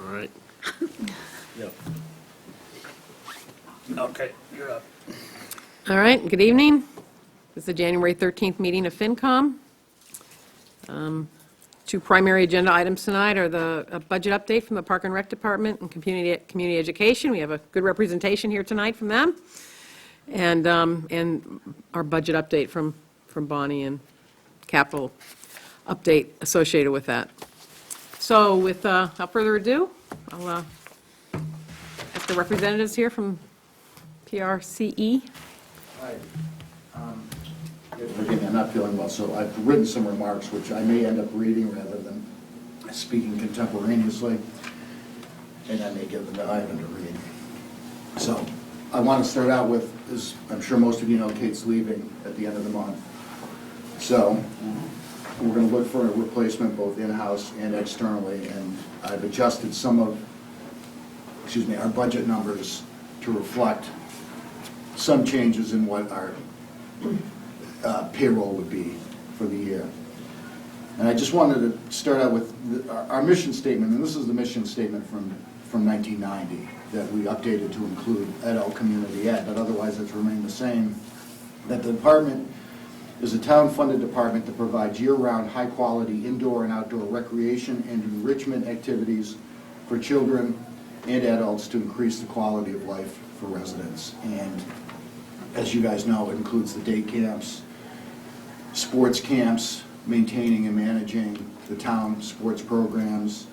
All right. Yep. Okay, you're up. All right, good evening. This is the January 13th meeting of FinCom. Two primary agenda items tonight are the budget update from the Park and Rec Department and Community Education. We have a good representation here tonight from them. And our budget update from Bonnie and capital update associated with that. So without further ado, I'll ask the representatives here from PRCE. Hi. Forgive me, I'm not feeling well, so I've written some remarks which I may end up reading rather than speaking contemporaneously, and I may give them to Ivan to read. So I want to start out with, as I'm sure most of you know, Kate's leaving at the end of the month. So we're going to look for a replacement both in-house and externally, and I've adjusted some of, our budget numbers to reflect some changes in what our payroll would be for the year. And I just wanted to start out with our mission statement, and this is the mission statement from 1990 that we updated to include adult community ed, but otherwise it's remained the same, that the department is a town-funded department that provides year-round high-quality indoor and outdoor recreation and enrichment activities for children and adults to increase the quality of life for residents. And as you guys know, it includes the day camps, sports camps, maintaining and managing the town sports programs,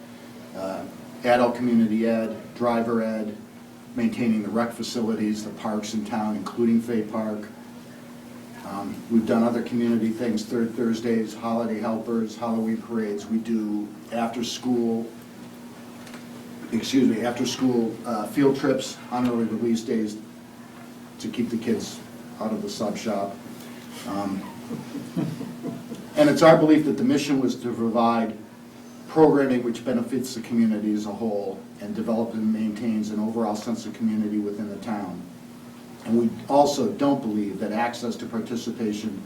adult community ed, driver ed, maintaining the rec facilities, the parks in town, including Fay Park. We've done other community things, Third Thursdays, holiday helpers, Halloween parades. We do after-school field trips on early release days to keep the kids out of the sub shop. And it's our belief that the mission was to provide programming which benefits the community as a whole and develops and maintains an overall sense of community within the town. And we also don't believe that access to participation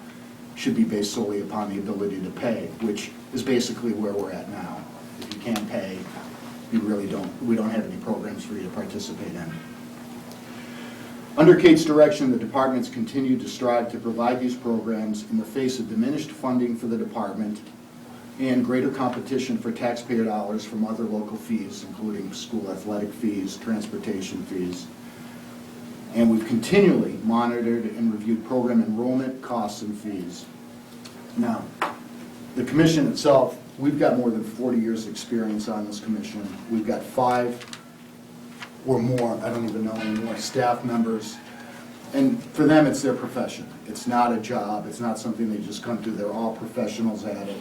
should be based solely upon the ability to pay, which is basically where we're at now. If you can't pay, we don't have any programs for you to participate in. Under Kate's direction, the departments continue to strive to provide these programs in the face of diminished funding for the department and greater competition for taxpayer dollars from other local fees, including school athletic fees, transportation fees. And we've continually monitored and reviewed program enrollment costs and fees. Now, the commission itself, we've got more than 40 years' experience on this commission. We've got 5 or more, I don't even know anymore, staff members. And for them, it's their profession. It's not a job. It's not something they just come to. They're all professionals at it.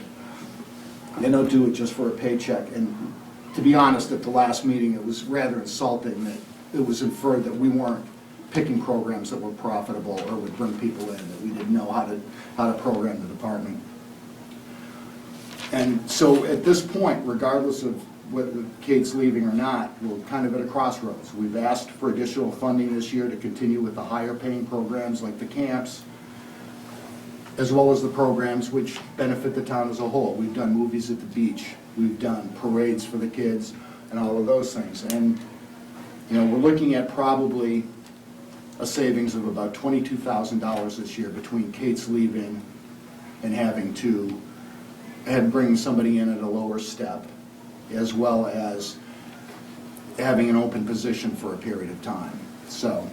They don't do it just for a paycheck. And to be honest, at the last meeting, it was rather insulting that it was inferred that we weren't picking programs that were profitable or would bring people in, that we didn't know how to program the department. And so at this point, regardless of whether Kate's leaving or not, we're kind of at a crossroads. We've asked for additional funding this year to continue with the higher paying programs like the camps, as well as the programs which benefit the town as a whole. We've done movies at the beach, we've done parades for the kids, and all of those things. And we're looking at probably a savings of about $22,000 this year between Kate's leaving and having to bring somebody in at a lower step, as well as having an open position for a period of time. So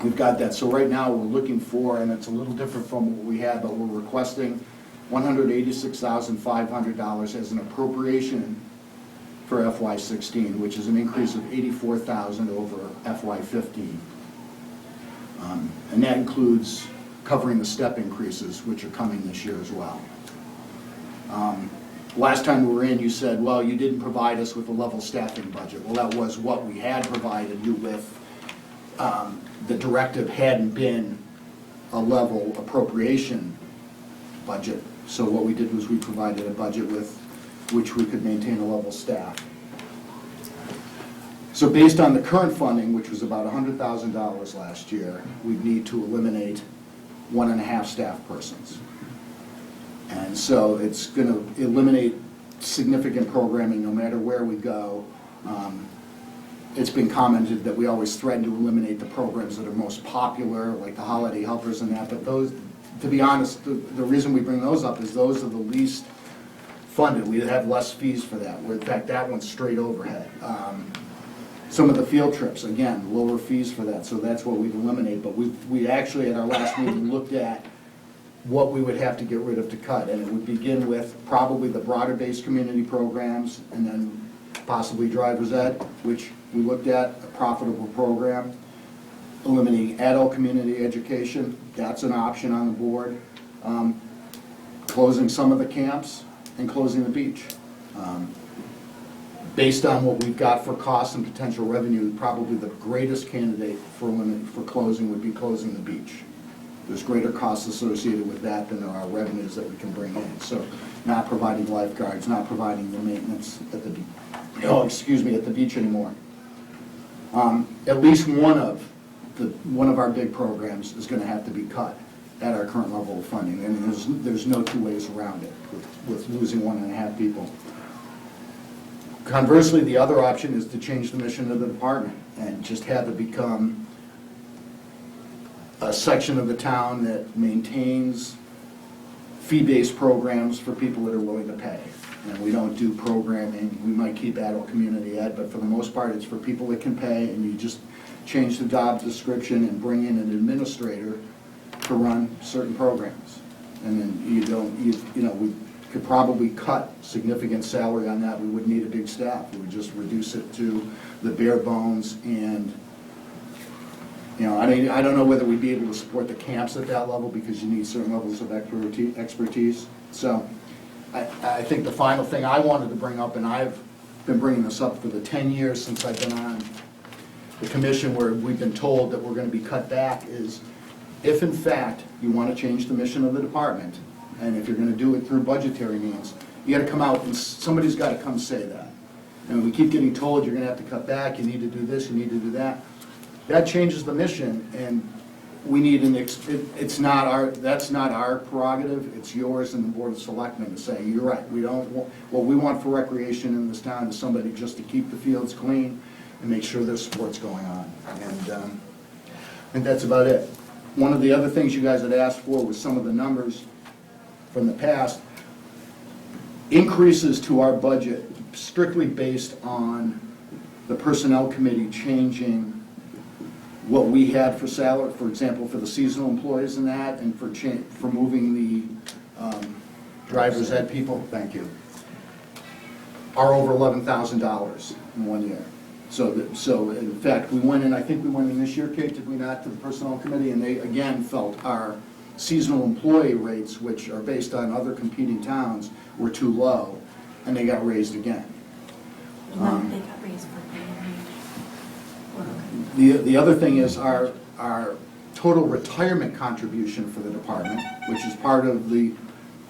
we've got that. So right now we're looking for, and it's a little different from what we had, but we're requesting $186,500 as an appropriation for FY16, which is an increase of $84,000 over FY15. And that includes covering the step increases, which are coming this year as well. Last time we were in, you said, well, you didn't provide us with a level staffing budget. Well, that was what we had provided you with. The directive hadn't been a level appropriation budget. So what we did was we provided a budget with which we could maintain a level staff. So based on the current funding, which was about $100,000 last year, we'd need to eliminate 1.5 staff persons. And so it's going to eliminate significant programming no matter where we go, It's been commented that we always threaten to eliminate the programs that are most popular, like the holiday helpers and that, but those, to be honest, the reason we bring those up is those are the least funded. We have less fees for that. In fact, that one's straight overhead. Some of the field trips, again, lower fees for that, so that's what we'd eliminate. But we actually, at our last meeting, looked at what we would have to get rid of to cut, and it would begin with probably the broader-based community programs, and then possibly driver's ed, which we looked at, a profitable program. Eliminating adult community education, that's an option on the board. Closing some of the camps and closing the beach. Based on what we've got for costs and potential revenue, probably the greatest candidate for closing would be closing the beach. There's greater costs associated with that than there are revenues that we can bring in. So not providing lifeguards, not providing the maintenance at the beach. At the beach anymore. At least one of our big programs is going to have to be cut at our current level of funding. I mean, there's no two ways around it with losing 1.5 people. Conversely, the other option is to change the mission of the department and just have it become a section of the town that maintains fee-based programs for people that are willing to pay. And we don't do programming. We might keep adult community ed, but for the most part, it's for people that can pay, and you just change the job description and bring in an administrator to run certain programs. And then we could probably cut significant salary on that. We wouldn't need a big staff. We would just reduce it to the bare bones, and I don't know whether we'd be able to support the camps at that level because you need certain levels of expertise. So I think the final thing I wanted to bring up, and I've been bringing this up for the 10 years since I've been on the commission where we've been told that we're going to be cut back, is if in fact you want to change the mission of the department, and if you're going to do it through budgetary means, you got to come out and somebody's got to come say that. And we keep getting told you're going to have to cut back, you need to do this, you need to do that. That changes the mission, and we need that's not our prerogative, it's yours and the Board of Selectmen to say, you're right, what we want for recreation in this town is somebody just to keep the fields clean and make sure there's sports going on. And I think that's about it. One of the other things you guys had asked for was some of the numbers from the past. Increases to our budget strictly based on the Personnel Committee changing what we had for salary, for example, for the seasonal employees and that, and for moving the driver's ed people, thank you, are over $11,000 in 1 year. So in fact, we went in, I think we went in this year, Kate, did we not, to the Personnel Committee, and they again felt our seasonal employee rates, which are based on other competing towns, were too low, and they got raised again. They got raised for pay. The other thing is our total retirement contribution for the department, which is part of the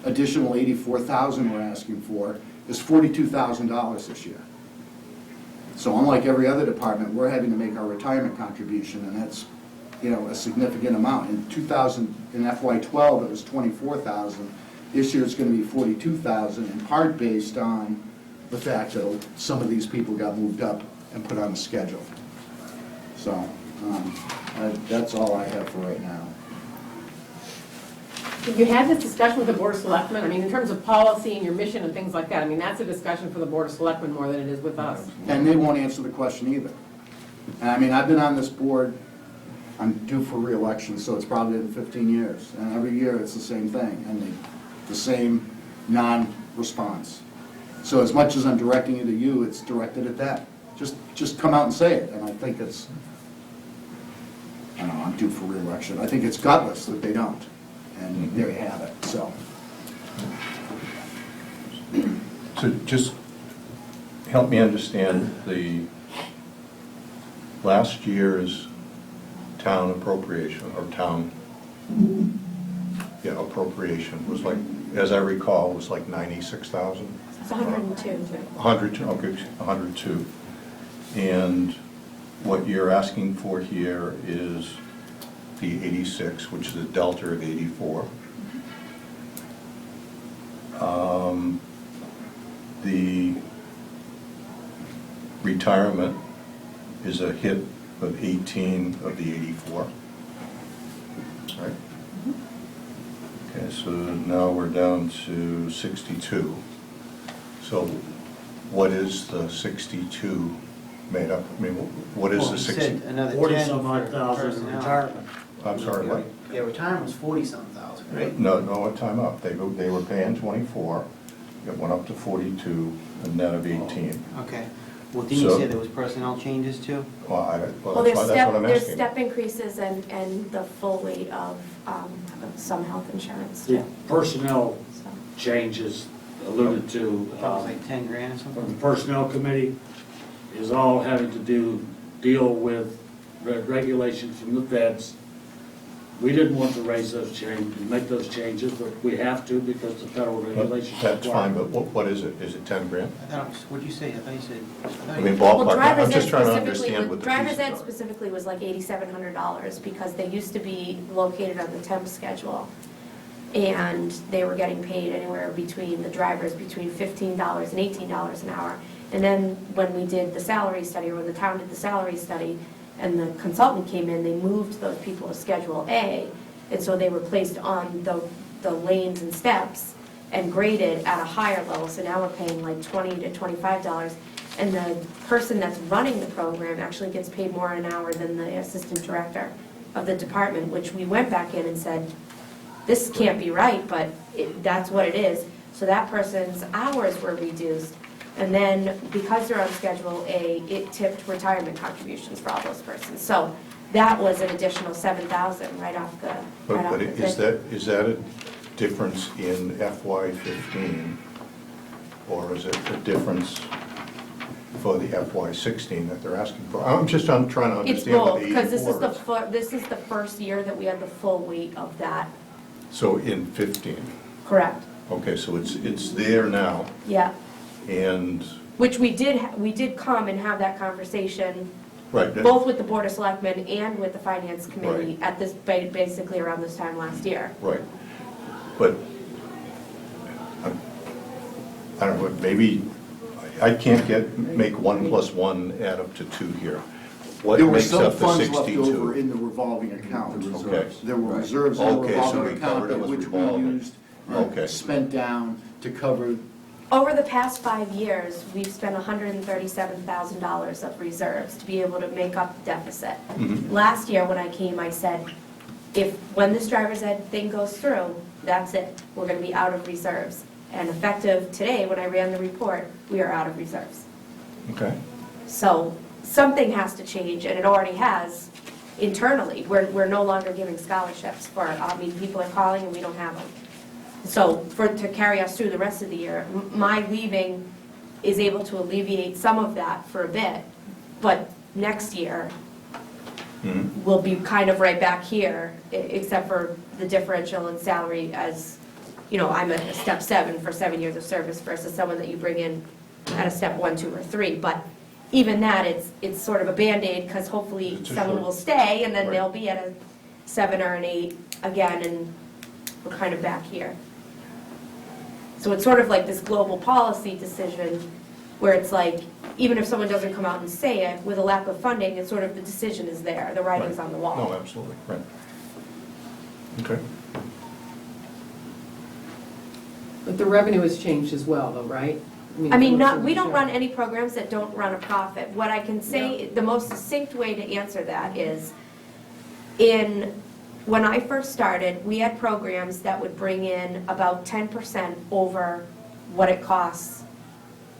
additional $84,000 we're asking for, is $42,000 this year. So unlike every other department, we're having to make our retirement contribution, and that's a significant amount. In FY12 it was $24,000. This year it's going to be $42,000, in part based on the fact that some of these people got moved up and put on the schedule. So that's all I have for right now. Did you have this discussion with the Board of Selectmen? I mean, in terms of policy and your mission and things like that, I mean, that's a discussion for the Board of Selectmen more than it is with us. And they won't answer the question either. And I mean, I've been on this board, I'm due for re-election, so it's probably been 15 years. And every year it's the same thing, and the same non-response. So as much as I'm directing it at you, it's directed at that. Just come out and say it, and I think it's, I don't know, I'm due for re-election. I think it's gutless that they don't. And there you have it, so. So just help me understand the last year's town appropriation, or town, appropriation was like, as I recall, was like 96,000? It's 102. 102, okay, 102. And what you're asking for here is the 86, which is a delta of 84. retirement is a hit of 18 of the 84. Right? Okay, so now we're down to 62. So what is the 62 made up? I mean, what is the 60? Another 10 40-some odd for thousand in personnel. retirement. I'm sorry, what? Yeah, retirement was 40-some thousand, right? No, time up. They were paying 24, it went up to 42, a net of 18. Okay. Well, didn't you So- say there was personnel changes too? Well, Well, that's what I'm there's asking. step increases and the full weight of some health insurance The too. personnel So, changes alluded to I thought it was like 10 grand or from something? the personnel committee is all having to deal with regulations from the feds. We didn't want to raise those changes, make those changes, but we have to because the federal regulations That's require. fine, but what is it? Is it 10 grand? I thought it was, what'd you say? I thought you said. I mean, Well, ballpark, driver's I'm just ed trying to specifically understand was- what the driver's pieces ed are. specifically was like $8,700 because they used to be located on the temp schedule. And they were getting paid anywhere between, the drivers, between $15 and $18 an hour. And then when we did the salary study, or when the town did the salary study, and the consultant came in, they moved those people to Schedule A. And so they were placed on the lanes and steps and graded at a higher level. So now we're paying like $20 to $25. And the person that's running the program actually gets paid more an hour than the assistant director of the department, which we went back in and said, this can't be right, but that's what it is. So that person's hours were reduced. And then because they're on Schedule A, it tipped retirement contributions for all those persons. So that was an additional $7,000 right off the, right off But the is thing. that a difference in FY15, or is it a difference for the FY16 that they're asking for? I'm trying to It's understand what both, the because this is 84 is. this is the first year that we had the full weight of that, So in 15, correct? okay, so it's there now, Yeah, and, which we did come and have that conversation, right. both with the Board of Selectmen and with the Finance Committee Right. at this, basically around this time last year. Right, but, I don't know, maybe, I can't make 1 + 1 add up to 2 here. What There were makes some up the funds left over 62? in the revolving account. Okay. There were reserves in the Okay, so we revolving covered account it with which we revolving. used, Okay. spent down to cover. Over the past 5 years, we've spent $137,000 of reserves to be able to make up the deficit. Mhm. Last year, when I came, I said, when this driver's ed thing goes through, that's it. We're gonna be out of reserves. And effective today, when I ran the report, we are out of reserves. Okay, So something has to change, and it already has internally. We're no longer giving scholarships for, people are calling and we don't have them. So to carry us through the rest of the year, my leaving is able to alleviate some of that for a bit, but next year, Mhm. we'll be kind of right back here, except for the differential in salary as, I'm at a step 7 for 7 years of service versus someone that you bring in at a step 1, 2, or 3. But even that, it's sort of a Band-Aid, because hopefully It's a someone short- will stay, and then Right. they'll be at a 7 or an 8 again, and we're kind of back here. So it's sort of like this global policy decision, where it's like, even if someone doesn't come out and say it, with a lack of funding, it's sort of the decision is there, the writing's Right. on the wall. No, absolutely, right. Okay, But the revenue has changed as well, though, right? We don't run any programs that don't run a profit. What I can say, the most succinct way to answer that is, when I first started, we had programs that would bring in about 10% over what it costs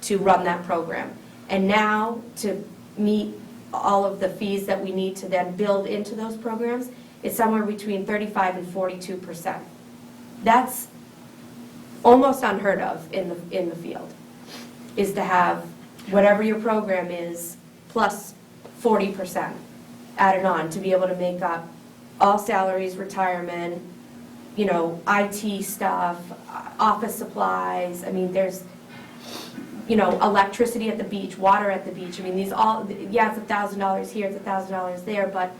to run that program. And now, to meet all of the fees that we need to then build into those programs, it's somewhere between 35 and 42%. That's almost unheard of in the field, is to have whatever your program is plus 40% added on to be able to make up all salaries, retirement, IT stuff, office supplies. There's, electricity at the beach, water at the beach. These all, yeah, it's $1,000 here, it's $1,000 there, but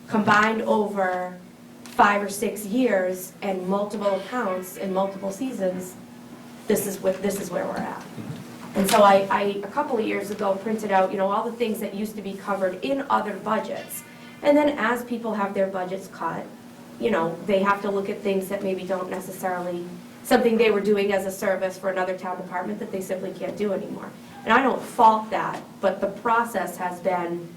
combined over 5 or 6 years and multiple accounts and multiple seasons, this is where we're at. And so I, a couple of years ago, printed out, you know, all the things that used to be covered in other budgets. And then as people have their budgets cut, you know, they have to look at things that maybe don't necessarily, something they were doing as a service for another town department that they simply can't do anymore. And I don't fault that, but the process has been,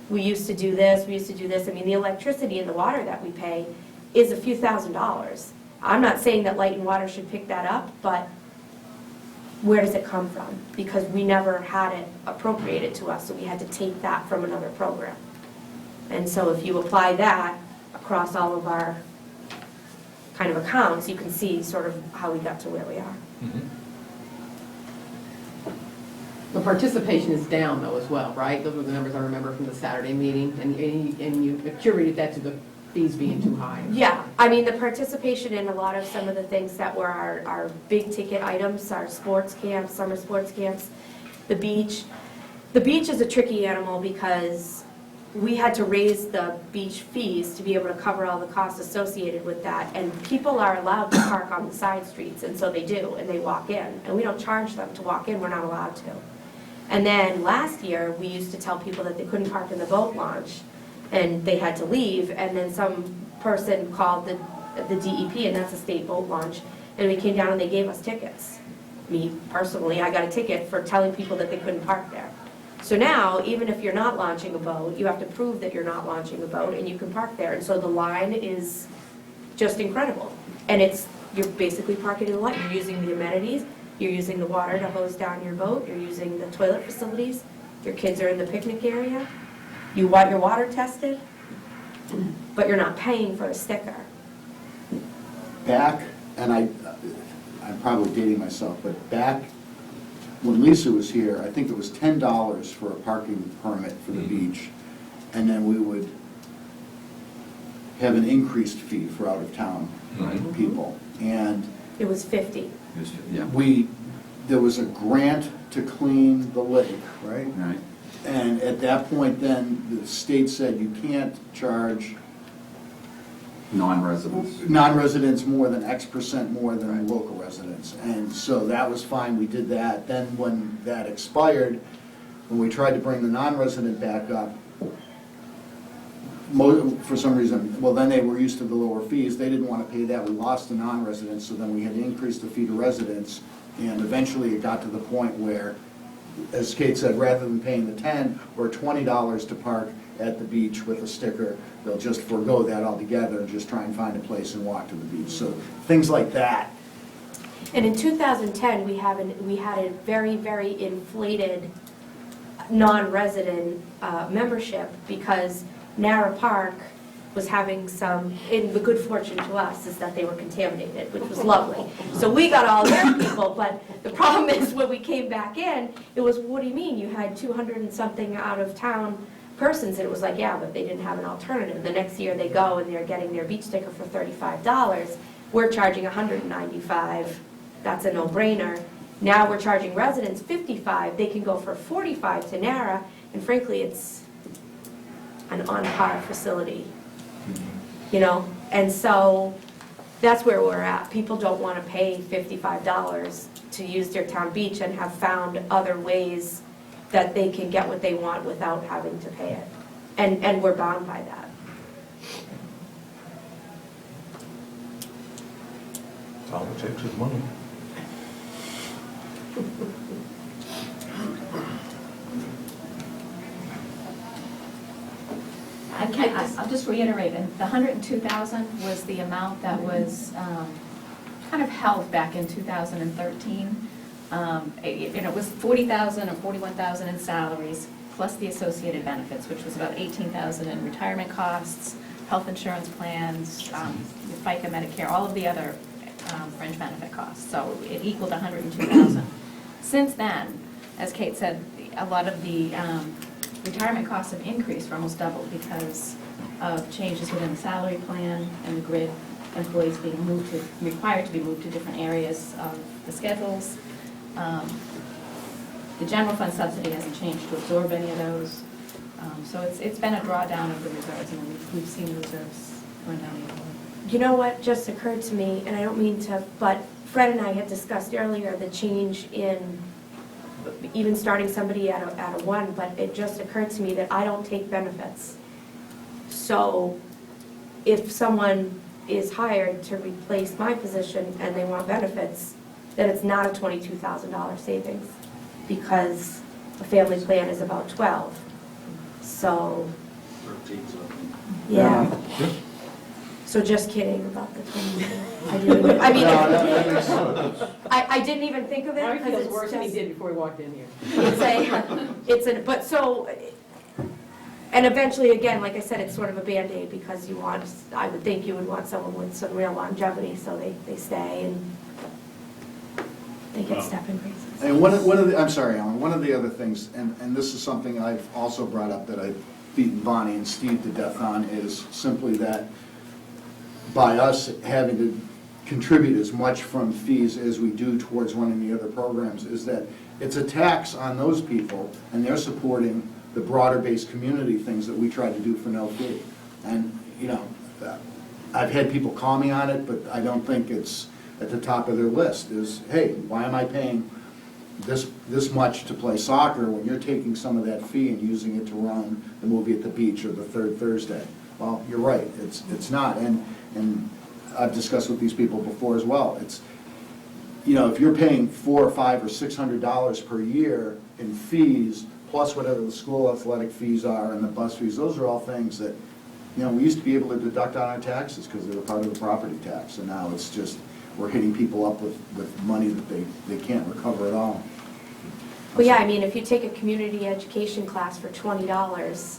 we used to do this, we used to do this. I mean, the electricity and the water that we pay is a few $1,000s. I'm not saying that Light and Water should pick that up, but where does it come from? Because we never had it appropriated to us, so we had to take that from another program. And so if you apply that across all of our kind of accounts, you can see sort of how we got to where we are. The participation is down though as well, right? Those were the numbers I remember from the Saturday meeting, and you attributed that to the fees being too high. Yeah, I mean, the participation in a lot of some of the things that were our big ticket items, our sports camps, summer sports camps, the beach. The beach is a tricky animal because we had to raise the beach fees to be able to cover all the costs associated with that. And people are allowed to park on the side streets, and so they do, and they walk in. And we don't charge them to walk in, we're not allowed to. And then last year, we used to tell people that they couldn't park in the boat launch, and they had to leave, and then some person called the DEP, and that's a state boat launch, and we came down and they gave us tickets. Me, personally, I got a ticket for telling people that they couldn't park there. So now, even if you're not launching a boat, you have to prove that you're not launching a boat, and you can park there. And so the line is just incredible. And you're basically parking in the line. You're using the amenities, you're using the water to hose down your boat, you're using the toilet facilities, your kids are in the picnic area, you want your water tested, but you're not paying for a sticker. Back, and I'm probably dating myself, but back when Lisa was here, I think it was $10 for a parking permit for the beach, and then we would have an increased fee for out-of-town people. And It was 50. there was a grant to clean the lake, right? Right. And at that point then, the state said you can't charge Non-residents. non-residents more than X% more than local residents. And so that was fine, we did that. Then when that expired, when we tried to bring the non-resident back up, for some reason, well, then they were used to the lower fees, they didn't want to pay that, we lost the non-residents, so then we had to increase the fee to residents. And eventually it got to the point where, as Kate said, rather than paying the $10 or $20 to park at the beach with a sticker, they'll just forego that altogether and just try and find a place and walk to the beach. So things like that. And in 2010, we had a very, very inflated non-resident membership because Nara Park was having some, and the good fortune to us is that they were contaminated, which was lovely. So we got all their people, but the problem is when we came back in, it was, what do you mean? You had 200 and something out of town persons, and it was like, yeah, but they didn't have an alternative. The next year they go and they're getting their beach sticker for $35. We're charging $195. That's a no-brainer. Now we're charging residents $55. They can go for $45 to Nara, and frankly, it's an on-par facility, you know? And so that's where we're at. People don't want to pay $55 to use their town beach and have found other ways that they can get what they want without having to pay it. And we're bound by that. All it takes is money. I'll just reiterate, and the 102,000 was the amount that was kind of held back in 2013. And it was 40,000 or 41,000 in salaries, plus the associated benefits, which was about 18,000 in retirement costs, health insurance plans, FICA, Medicare, all of the other fringe benefit costs. So it equaled 102,000. Since then, as Kate said, a lot of the retirement costs have increased, or almost doubled, because of changes within the salary plan and the grid employees being required to be moved to different areas of the schedules. The general fund subsidy hasn't changed to absorb any of those. So it's been a drawdown of the reserves, and we've seen the reserves going down even more. You know what just occurred to me, and I don't mean to, but Fred and I had discussed earlier the change in even starting somebody at a 1, but it just occurred to me that I don't take benefits. So if someone is hired to replace my position and they want benefits, then it's not a $22,000 savings, because a family plan is about 12. So, 13 something. yeah. So just kidding about the 20. I mean, I didn't even think of it. Probably because feels it's worse than he just- did before he walked in here. but so, and eventually, again, like I said, it's sort of a Band-Aid, because you want, I would think you would want someone with some real longevity, so they stay and they get step increases. And one of the, I'm sorry, Alan, one of the other things, and this is something I've also brought up that I've beaten Bonnie and Steve to death on, is simply that by us having to contribute as much from fees as we do towards running the other programs, is that it's a tax on those people, and they're supporting the broader-based community things that we try to do for no fee. And, you know, I've had people call me on it, but I don't think it's at the top of their list, is, hey, why am I paying this much to play soccer when you're taking some of that fee and using it to run the movie at the beach or the third Thursday? Well, you're right, it's not, and I've discussed with these people before as well. It's, you know, if you're paying $400 or $500 or $600 per year in fees, plus whatever the school athletic fees are and the bus fees, those are all things that, you know, we used to be able to deduct on our taxes because they were part of the property tax, and now it's just, we're hitting people up with money that they can't recover at all. Well, yeah, I mean, if you take a community education class for $20,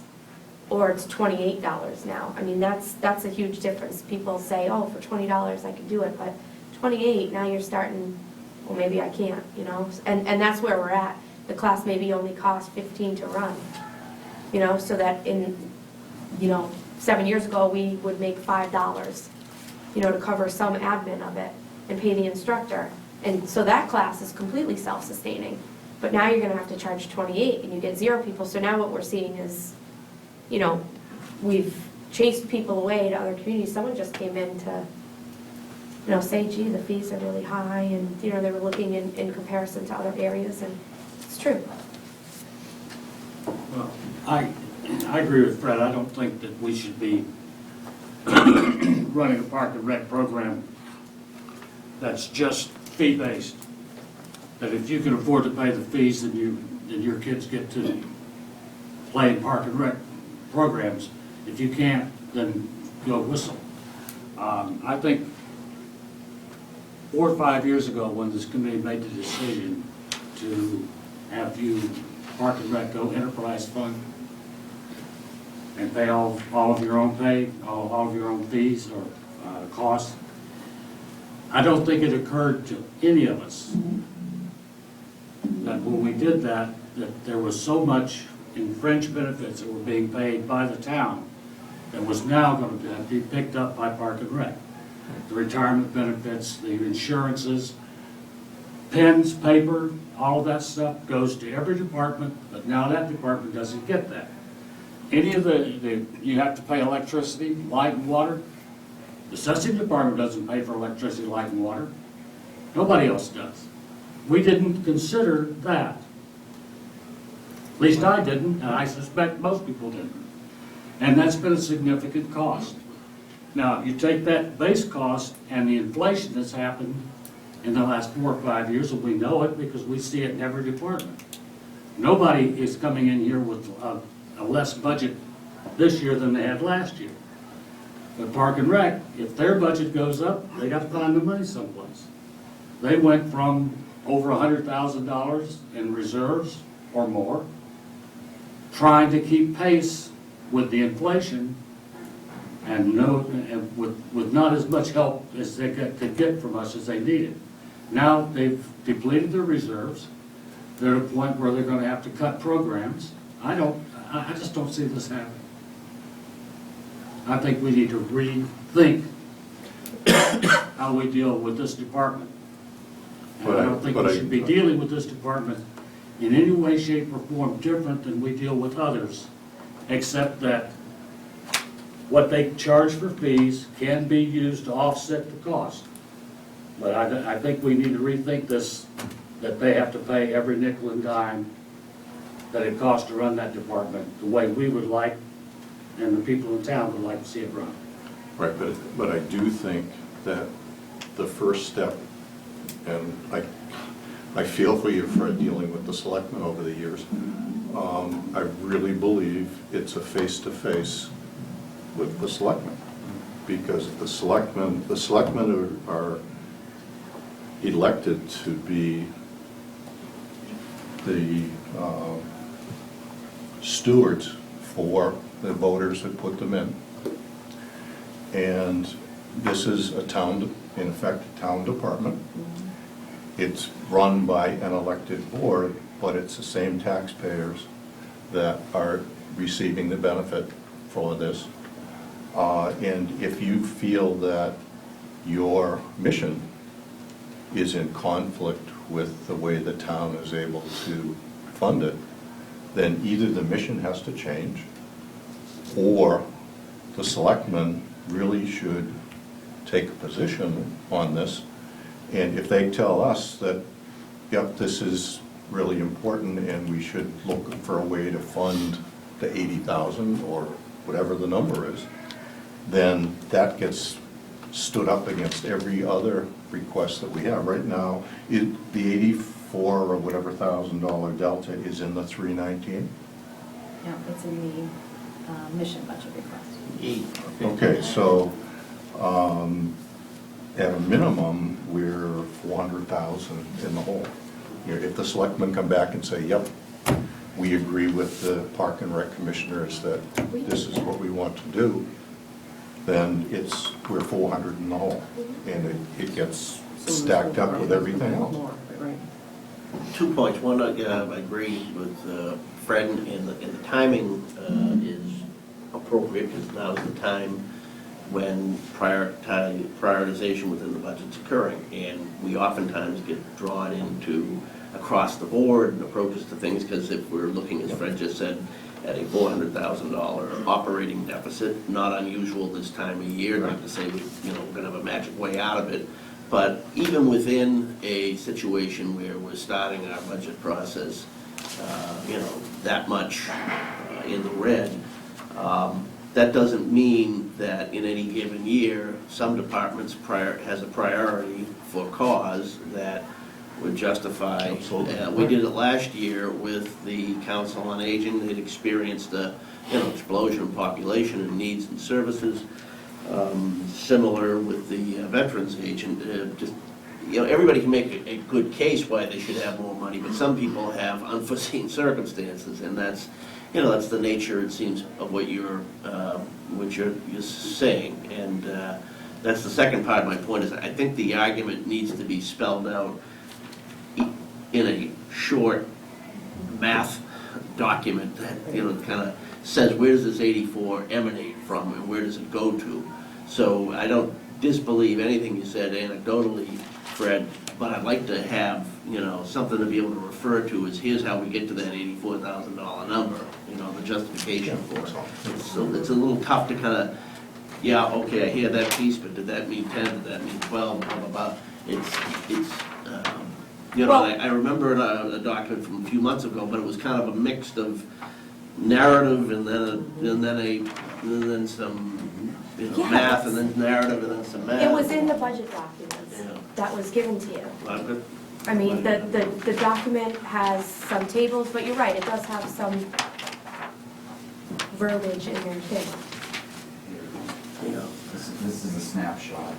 or it's $28 now, I mean, that's a huge difference. People say, oh, for $20 I can do it, but 28, now you're starting, well, maybe I can't, you know? And that's where we're at. The class maybe only costs $15 to run, you know, so that in, you know, 7 years ago, we would make $5, you know, to cover some admin of it and pay the instructor. And so that class is completely self-sustaining. But now you're gonna have to charge 28 and you get 0 people. So now what we're seeing is, you know, we've chased people away to other communities. Someone just came in to, you know, say, gee, the fees are really high, and, you know, they were looking in comparison to other areas, and it's true. Well, I agree with Fred. I don't think that we should be running a park and rec program that's just fee-based. That if you can afford to pay the fees, then your kids get to play in park and rec programs. If you can't, then go whistle. I think 4 or 5 years ago, when this committee made the decision to have you park and rec go enterprise fund and pay all of your own pay, all of your own fees or costs, I don't think it occurred to any of us that when we did that there was so much in fringe benefits that were being paid by the town that was now going to be picked up by Park and Rec. The retirement benefits, the insurances, pens, paper, all of that stuff goes to every department, but now that department doesn't get that. Any of you have to pay electricity, light and water. The assessing department doesn't pay for electricity, light and water. Nobody else does. We didn't consider that. At least I didn't, and I suspect most people didn't. And that's been a significant cost. Now, you take that base cost and the inflation that's happened in the last 4 or 5 years, and we know it because we see it in every department. Nobody is coming in here with a less budget this year than they had last year. But Park and Rec, if their budget goes up, they got to find the money someplace. They went from over $100,000 in reserves or more, trying to keep pace with the inflation and with not as much help as they could get from us as they needed. Now they've depleted their reserves. They're at a point where they're going to have to cut programs. I just don't see this happening. I think we need to rethink how we deal with this department. And I don't think we should be dealing with this department in any way, shape, or form different than we deal with others, except that what they charge for fees can be used to offset the cost. But I think we need to rethink this that they have to pay every nickel and dime that it costs to run that department the way we would like and the people in town would like to see it run. Right, but I do think that the first step, and I feel for you for dealing with the selectmen over the years. I really believe it's a face-to-face with the selectmen. Because the selectmen are elected to be the stewards for the voters that put them in. And this is a town, in effect, a town department. It's run by an elected board, but it's the same taxpayers that are receiving the benefit for this. And if you feel that your mission is in conflict with the way the town is able to fund it, then either the mission has to change, or the selectmen really should take a position on this. And if they tell us that, yep, this is really important and we should look for a way to fund the 80,000 or whatever the number is, then that gets stood up against every other request that we have. Right now, the 84 or whatever $1,000 delta is in the 319. Yeah, it's in the mission budget request. Okay, so at a minimum, we're 400,000 in the hole. If the selectmen come back and say, yep, we agree with the Park and Rec commissioners that this is what we want to do, then we're 400 in the hole. And it gets stacked up with everything else. Right. 2 points. One, I agree with Fred, and the timing is appropriate, because now is the time when prioritization within the budget's occurring. And we oftentimes get drawn into across the board and approaches to things, because if we're looking, as Fred just said, at a $400,000 operating deficit, not unusual this time of year, not to say we're going to have a magic way out of it, but even within a situation where we're starting our budget process, that much in the red, that doesn't mean that in any given year, some departments has a priority for cause that would justify. Absolutely. We did it last year with the Council on Aging. They'd experienced a explosion in population and needs and services. Similar with the Veterans Agent. Everybody can make a good case why they should have more money, but some people have unforeseen circumstances, and that's the nature, it seems, of what you're saying. And that's the second part of my point, is I think the argument needs to be spelled out in a short math document that kind of says, where does this 84 emanate from and where does it go to? So I don't disbelieve anything you said anecdotally, Fred, but I'd like to have something to be able to refer to as, here's how we get to that $84,000 number, the justification for it. So it's a little tough to kind of, yeah, okay, I hear that piece, but did that mean 10, did that mean 12, blah, blah, blah. I remember a document from a few months ago, but it was kind of a mix of narrative and then some math, and then narrative and then some math. It was in the budget documents that was given to you. I mean, the document has some tables, but you're right, it does have some verbiage in there too. This is a snapshot.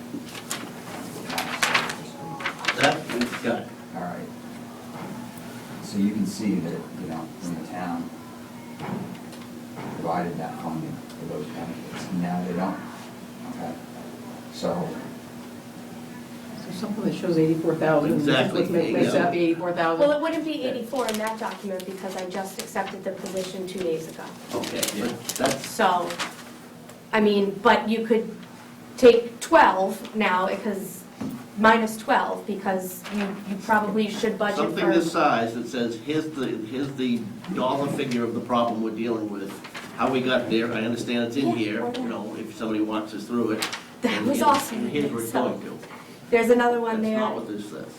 That we've got. All right. So you can see that, when the town provided that funding for those benefits, and now they don't. Okay. So, Something that shows 84,000. Exactly. Makes that be 84,000. Well, it wouldn't be 84 in that document because I just accepted the position 2 days ago. Okay, but that's, So, I mean, but you could take 12 now, because minus 12, because you probably should budget for. something this size that says, here's the dollar figure of the problem we're dealing with, how we got there, I understand it's in here, if somebody walks us through it. That and was here's- awesome. And here's where it's So, going to. There's another one That's there. not what this says.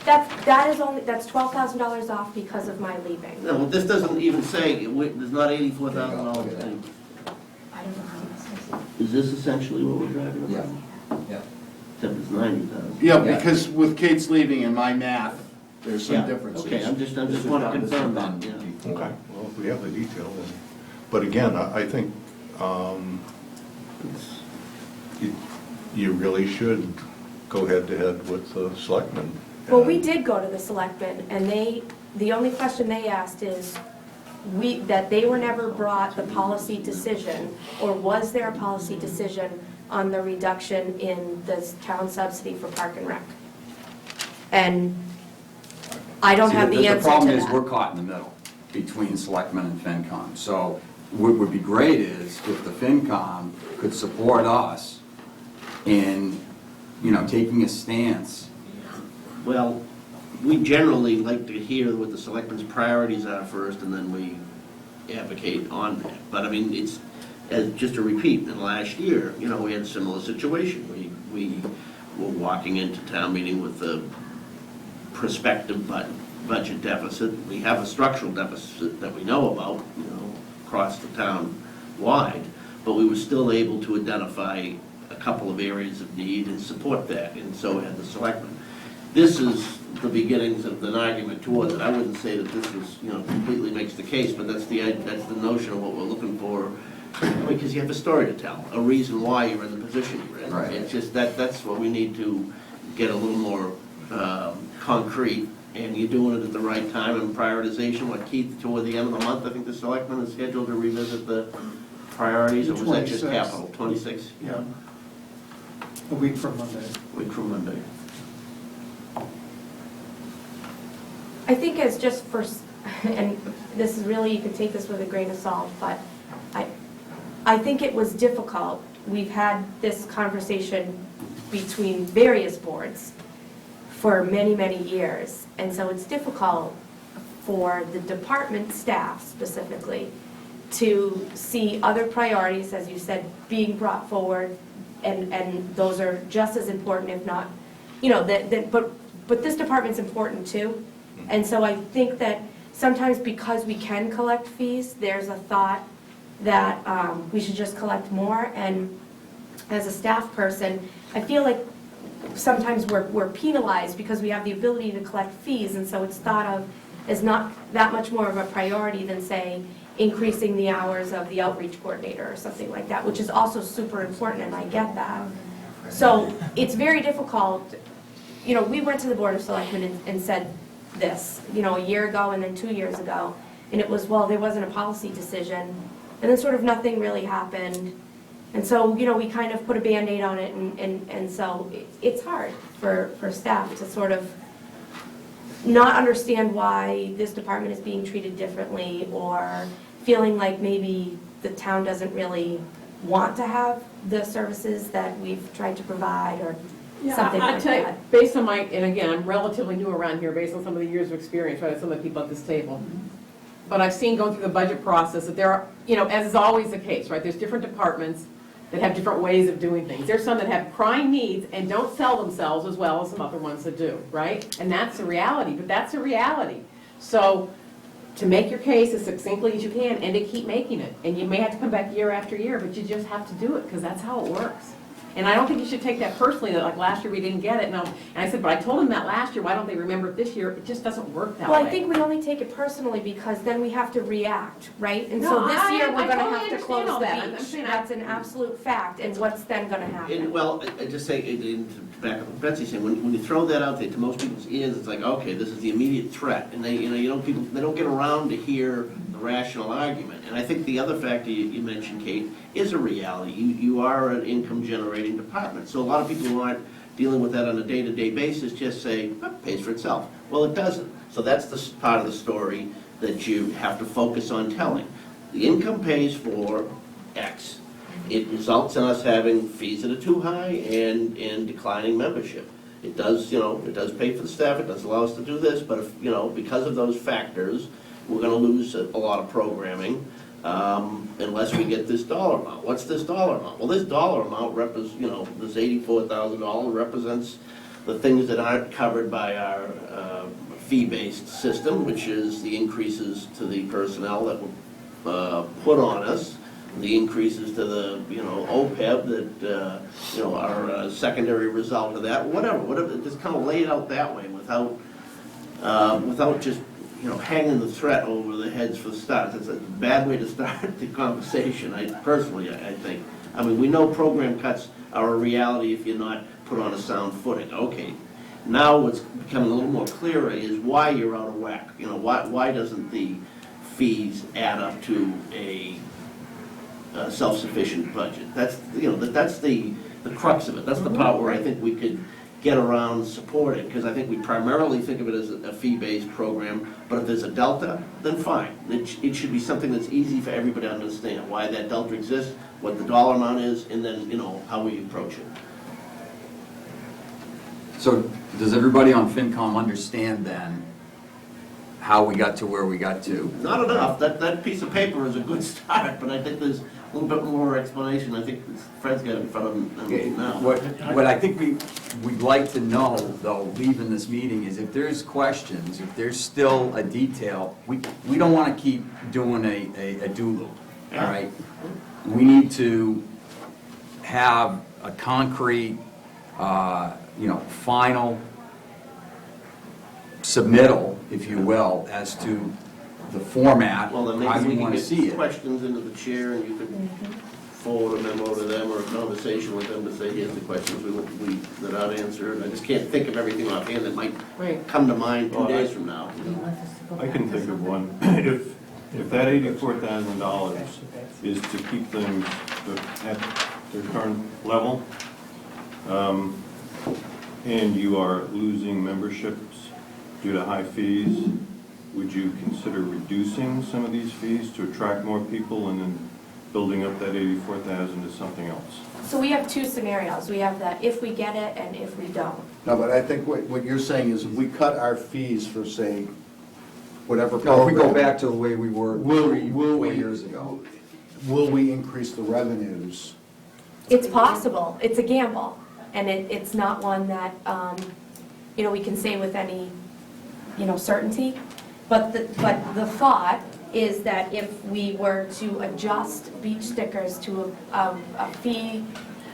That's $12,000 off because of my leaving. No, this doesn't even say, there's not $84,000. Look at that. I don't know how this is. Is this essentially what we're driving about? Yeah. Except it's 90,000. Yeah, Yeah. because with Kate's leaving and my math, there's some differences. Okay, I'm just want to confirm that, yeah. Okay, well, if we have the detail, then, but again, I think you really should go head-to-head with the selectmen. Well, we did go to the selectmen, and the only question they asked is, that they were never brought the policy decision, or was there a policy decision on the reduction in the town subsidy for Park and Rec? And I don't have the answer to that. The problem is, we're caught in the middle between Selectmen and FinCom. So what would be great is if the FinCom could support us in, taking a stance. Well, we generally like to hear what the selectmen's priorities are first, and then we advocate on that. But I mean, it's, just to repeat, in the last year, we had a similar situation. We were walking into town meeting with the prospective budget deficit. We have a structural deficit that we know about, across the town wide, but we were still able to identify a couple of areas of need and support that, and so had the selectmen. This is the beginnings of an argument towards it. I wouldn't say that this is, completely makes the case, but that's the notion of what we're looking for, because you have a story to tell, a reason why you're in the position you're in. Right. It's just that's what we need to get a little more concrete, and you're doing it at the right time and prioritization. What, Keith, toward the end of the month, I think the selectmen is scheduled to revisit the priorities, or was that just 26th. capital? 26? Yeah. A week from Monday. Week from Monday. I think as just for, and this is really, you can take this with a grain of salt, but I think it was difficult. We've had this conversation between various boards for many, many years. And so it's difficult for the department staff specifically to see other priorities, as you said, being brought forward, and those are just as important, if not, but this department's important too. And so I think that sometimes because we can collect fees, there's a thought that we should just collect more. And as a staff person, I feel like sometimes we're penalized because we have the ability to collect fees, and so it's thought of as not that much more of a priority than, say, increasing the hours of the outreach coordinator or something like that, which is also super important, and I get that. So it's very difficult. We went to the Board of Selectmen and said this, a year ago and then 2 years ago, and it was, well, there wasn't a policy decision, and then sort of nothing really happened. And so, we kind of put a Band-Aid on it, and so it's hard for staff to sort of not understand why this department is being treated differently, or feeling like maybe the town doesn't really want to have the services that we've tried to provide, or something I like tell you, that. based on my, and again, I'm relatively new around here, based on some of the years of experience, right, with some of the people at this table. But I've seen going through the budget process that there are, as is always the case, right, there's different departments that have different ways of doing things. There's some that have crying needs and don't sell themselves as well as some other ones that do, right? And that's a reality, but that's a reality. So to make your case as succinctly as you can and to keep making it. And you may have to come back year after year, but you just have to do it because that's how it works. And I don't think you should take that personally, that like last year we didn't get it. And I said, but I told them that last year, why don't they remember it this year? It just doesn't work that way. Well, I think we only take it personally because then we have to react, right? And No, so this year, we're I gonna totally have to understand close all the that. I'm beach. saying That's an absolute fact, and what's then gonna happen? And, well, I just say, to back up what Betsy's saying, when you throw that out there to most people's ears, it's like, okay, this is the immediate threat, and they, people, they don't get around to hear the rational argument. And I think the other factor you mentioned, Kate, is a reality. You are an income-generating department, so a lot of people who aren't dealing with that on a day-to-day basis just say, oh, it pays for itself. Well, it doesn't. So that's the part of the story that you have to focus on telling. The income pays for X. It results in us having fees that are too high and declining membership. It does, it does pay for the staff, it does allow us to do this, but if, because of those factors, we're gonna lose a lot of programming unless we get this dollar amount. What's this dollar amount? Well, this dollar amount this $84,000 represents the things that aren't covered by our fee-based system, which is the increases to the personnel that were put on us, the increases to the, OPEB that, are a secondary result of that, whatever, just kind of laid out that way without just, hanging the threat over the heads for the start. It's a bad way to start the conversation, I think. I mean, we know program cuts are a reality if you're not put on a sound footing. Okay, now what's becoming a little more clearer is why you're out of whack. Why doesn't the fees add up to a self-sufficient budget? That's, that's the crux of it. That's the part where I think we could get around supporting, because I think we primarily think of it as a fee-based program, but if there's a delta, then fine. It should be something that's easy for everybody to understand, why that delta exists, what the dollar amount is, and then, how we approach it. So does everybody on FinCom understand then how we got to where we got to? Not enough. That piece of paper is a good start, but I think there's a little bit more explanation. I think Fred's got it in front of him now. What I think we'd like to know, though, leaving this meeting, is if there's questions, if there's still a detail, we don't want to keep doing a do-loop, all right? We need to have a concrete, final submittal, if you will, as to the format, Well, then how maybe we you can want to get see it. questions into the chair, and you could forward a memo to them or a conversation with them to say, here's the questions that aren't answered. I just can't think of everything offhand that might come to mind 2 days from now. I can think of one. If that $84,000 is to keep things at their current level, and you are losing memberships due to high fees, would you consider reducing some of these fees to attract more people and then building up that $84,000 to something else? So we have two scenarios. We have the if we get it and if we don't. No, but I think what you're saying is if we cut our fees for, say, whatever No, program. if we go back to the way we were Will 4 we- years ago. Will we increase the revenues? It's possible. It's a gamble. And it's not one that, we can say with any, certainty. But the thought is that if we were to adjust beach stickers to a fee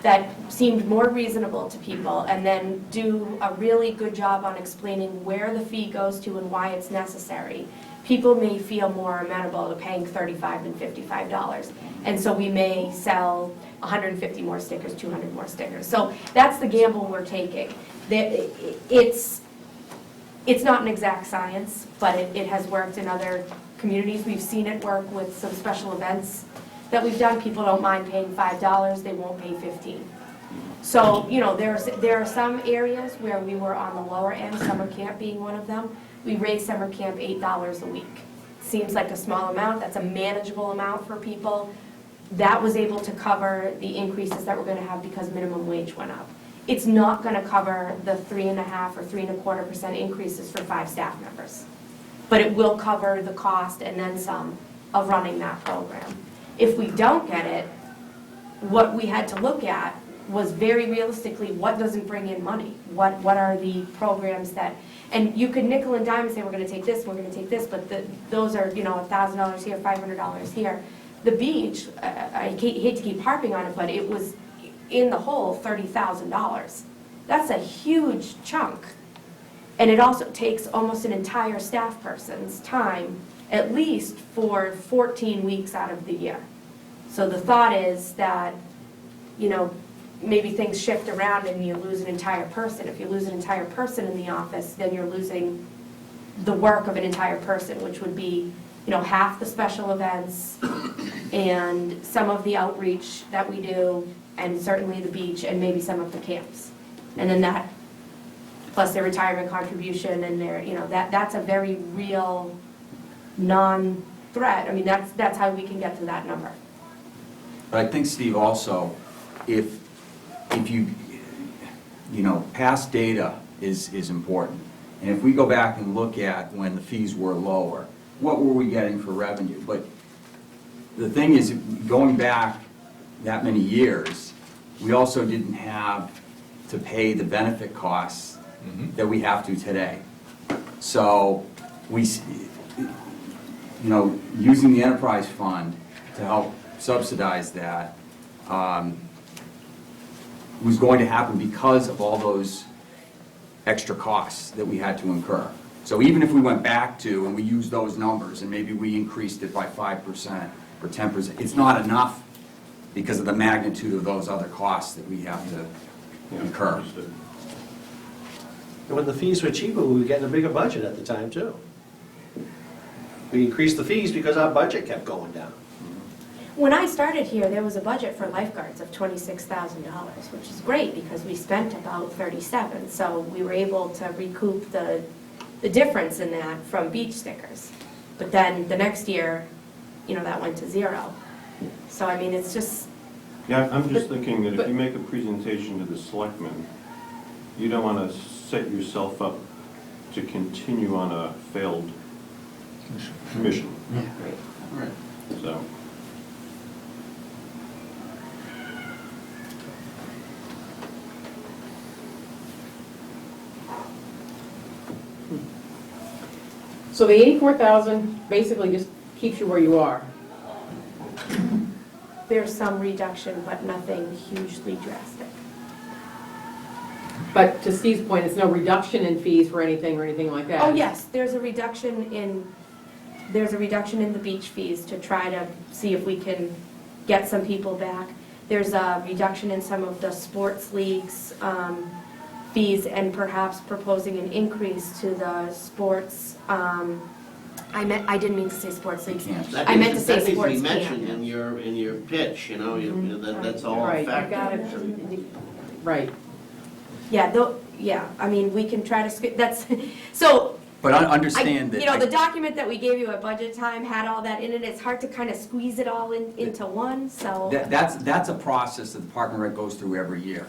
that seemed more reasonable to people, and then do a really good job on explaining where the fee goes to and why it's necessary, people may feel more amenable to paying $35 than $55. And so we may sell 150 more stickers, 200 more stickers. So that's the gamble we're taking. It's not an exact science, but it has worked in other communities. We've seen it work with some special events that we've done. People don't mind paying $5, they won't pay $15. So, there are some areas where we were on the lower end, summer camp being one of them. We raised summer camp $8 a week. Seems like a small amount, that's a manageable amount for people. That was able to cover the increases that we're gonna have because minimum wage went up. It's not gonna cover the 3.5% or 3.25% increases for 5 staff members. But it will cover the cost and then some of running that program. If we don't get it, what we had to look at was very realistically, what doesn't bring in money? What are the programs that, and you could nickel and dime and say, we're gonna take this, we're gonna take this, but those are, $1,000 here, $500 here. The beach, I hate to keep harping on it, but it was in the hole $30,000. That's a huge chunk. And it also takes almost an entire staff person's time, at least for 14 weeks out of the year. So the thought is that, maybe things shift around and you lose an entire person. If you lose an entire person in the office, then you're losing the work of an entire person, which would be, half the special events and some of the outreach that we do, and certainly the beach and maybe some of the camps. And then that, plus their retirement contribution and their, that's a very real non-threat. I mean, that's how we can get to that number. But I think, Steve, also, if you, past data is important. And if we go back and look at when the fees were lower, what were we getting for revenue? But the thing is, going back that many years, we also didn't have to pay the benefit costs that we have to today. So using the enterprise fund to help subsidize that was going to happen because of all those extra costs that we had to incur. So even if we went back to, and we used those numbers, and maybe we increased it by 5% or 10%, it's not enough because of the magnitude of those other costs that we have to incur. And when the fees were cheaper, we were getting a bigger budget at the time, too. We increased the fees because our budget kept going down. When I started here, there was a budget for lifeguards of $26,000, which is great because we spent about 37. So we were able to recoup the difference in that from beach stickers. But then the next year, that went to 0. So I mean, it's just, Yeah, I'm just thinking that but- if you make a presentation to the selectmen, you don't want to set yourself up to continue on a failed mission. All right. So, So the 84,000 basically just keeps you where you are. there's some reduction, but nothing hugely drastic. But to Steve's point, it's no reduction in fees for anything or anything like that. Oh, yes, there's a reduction in the beach fees to try to see if we can get some people back. There's a reduction in some of the sports leagues fees and perhaps proposing an increase to the sports, I didn't mean to say sports leagues. Camps. I meant to say That sports needs to be mentioned camp. in your pitch, that's all Right, you factored. got it. Right. Yeah, I mean, we can try to, that's, so, But understand that. the document that we gave you at budget time had all that in it. It's hard to kind of squeeze it all into one, so. That's a process that the Park and Rec goes through every year.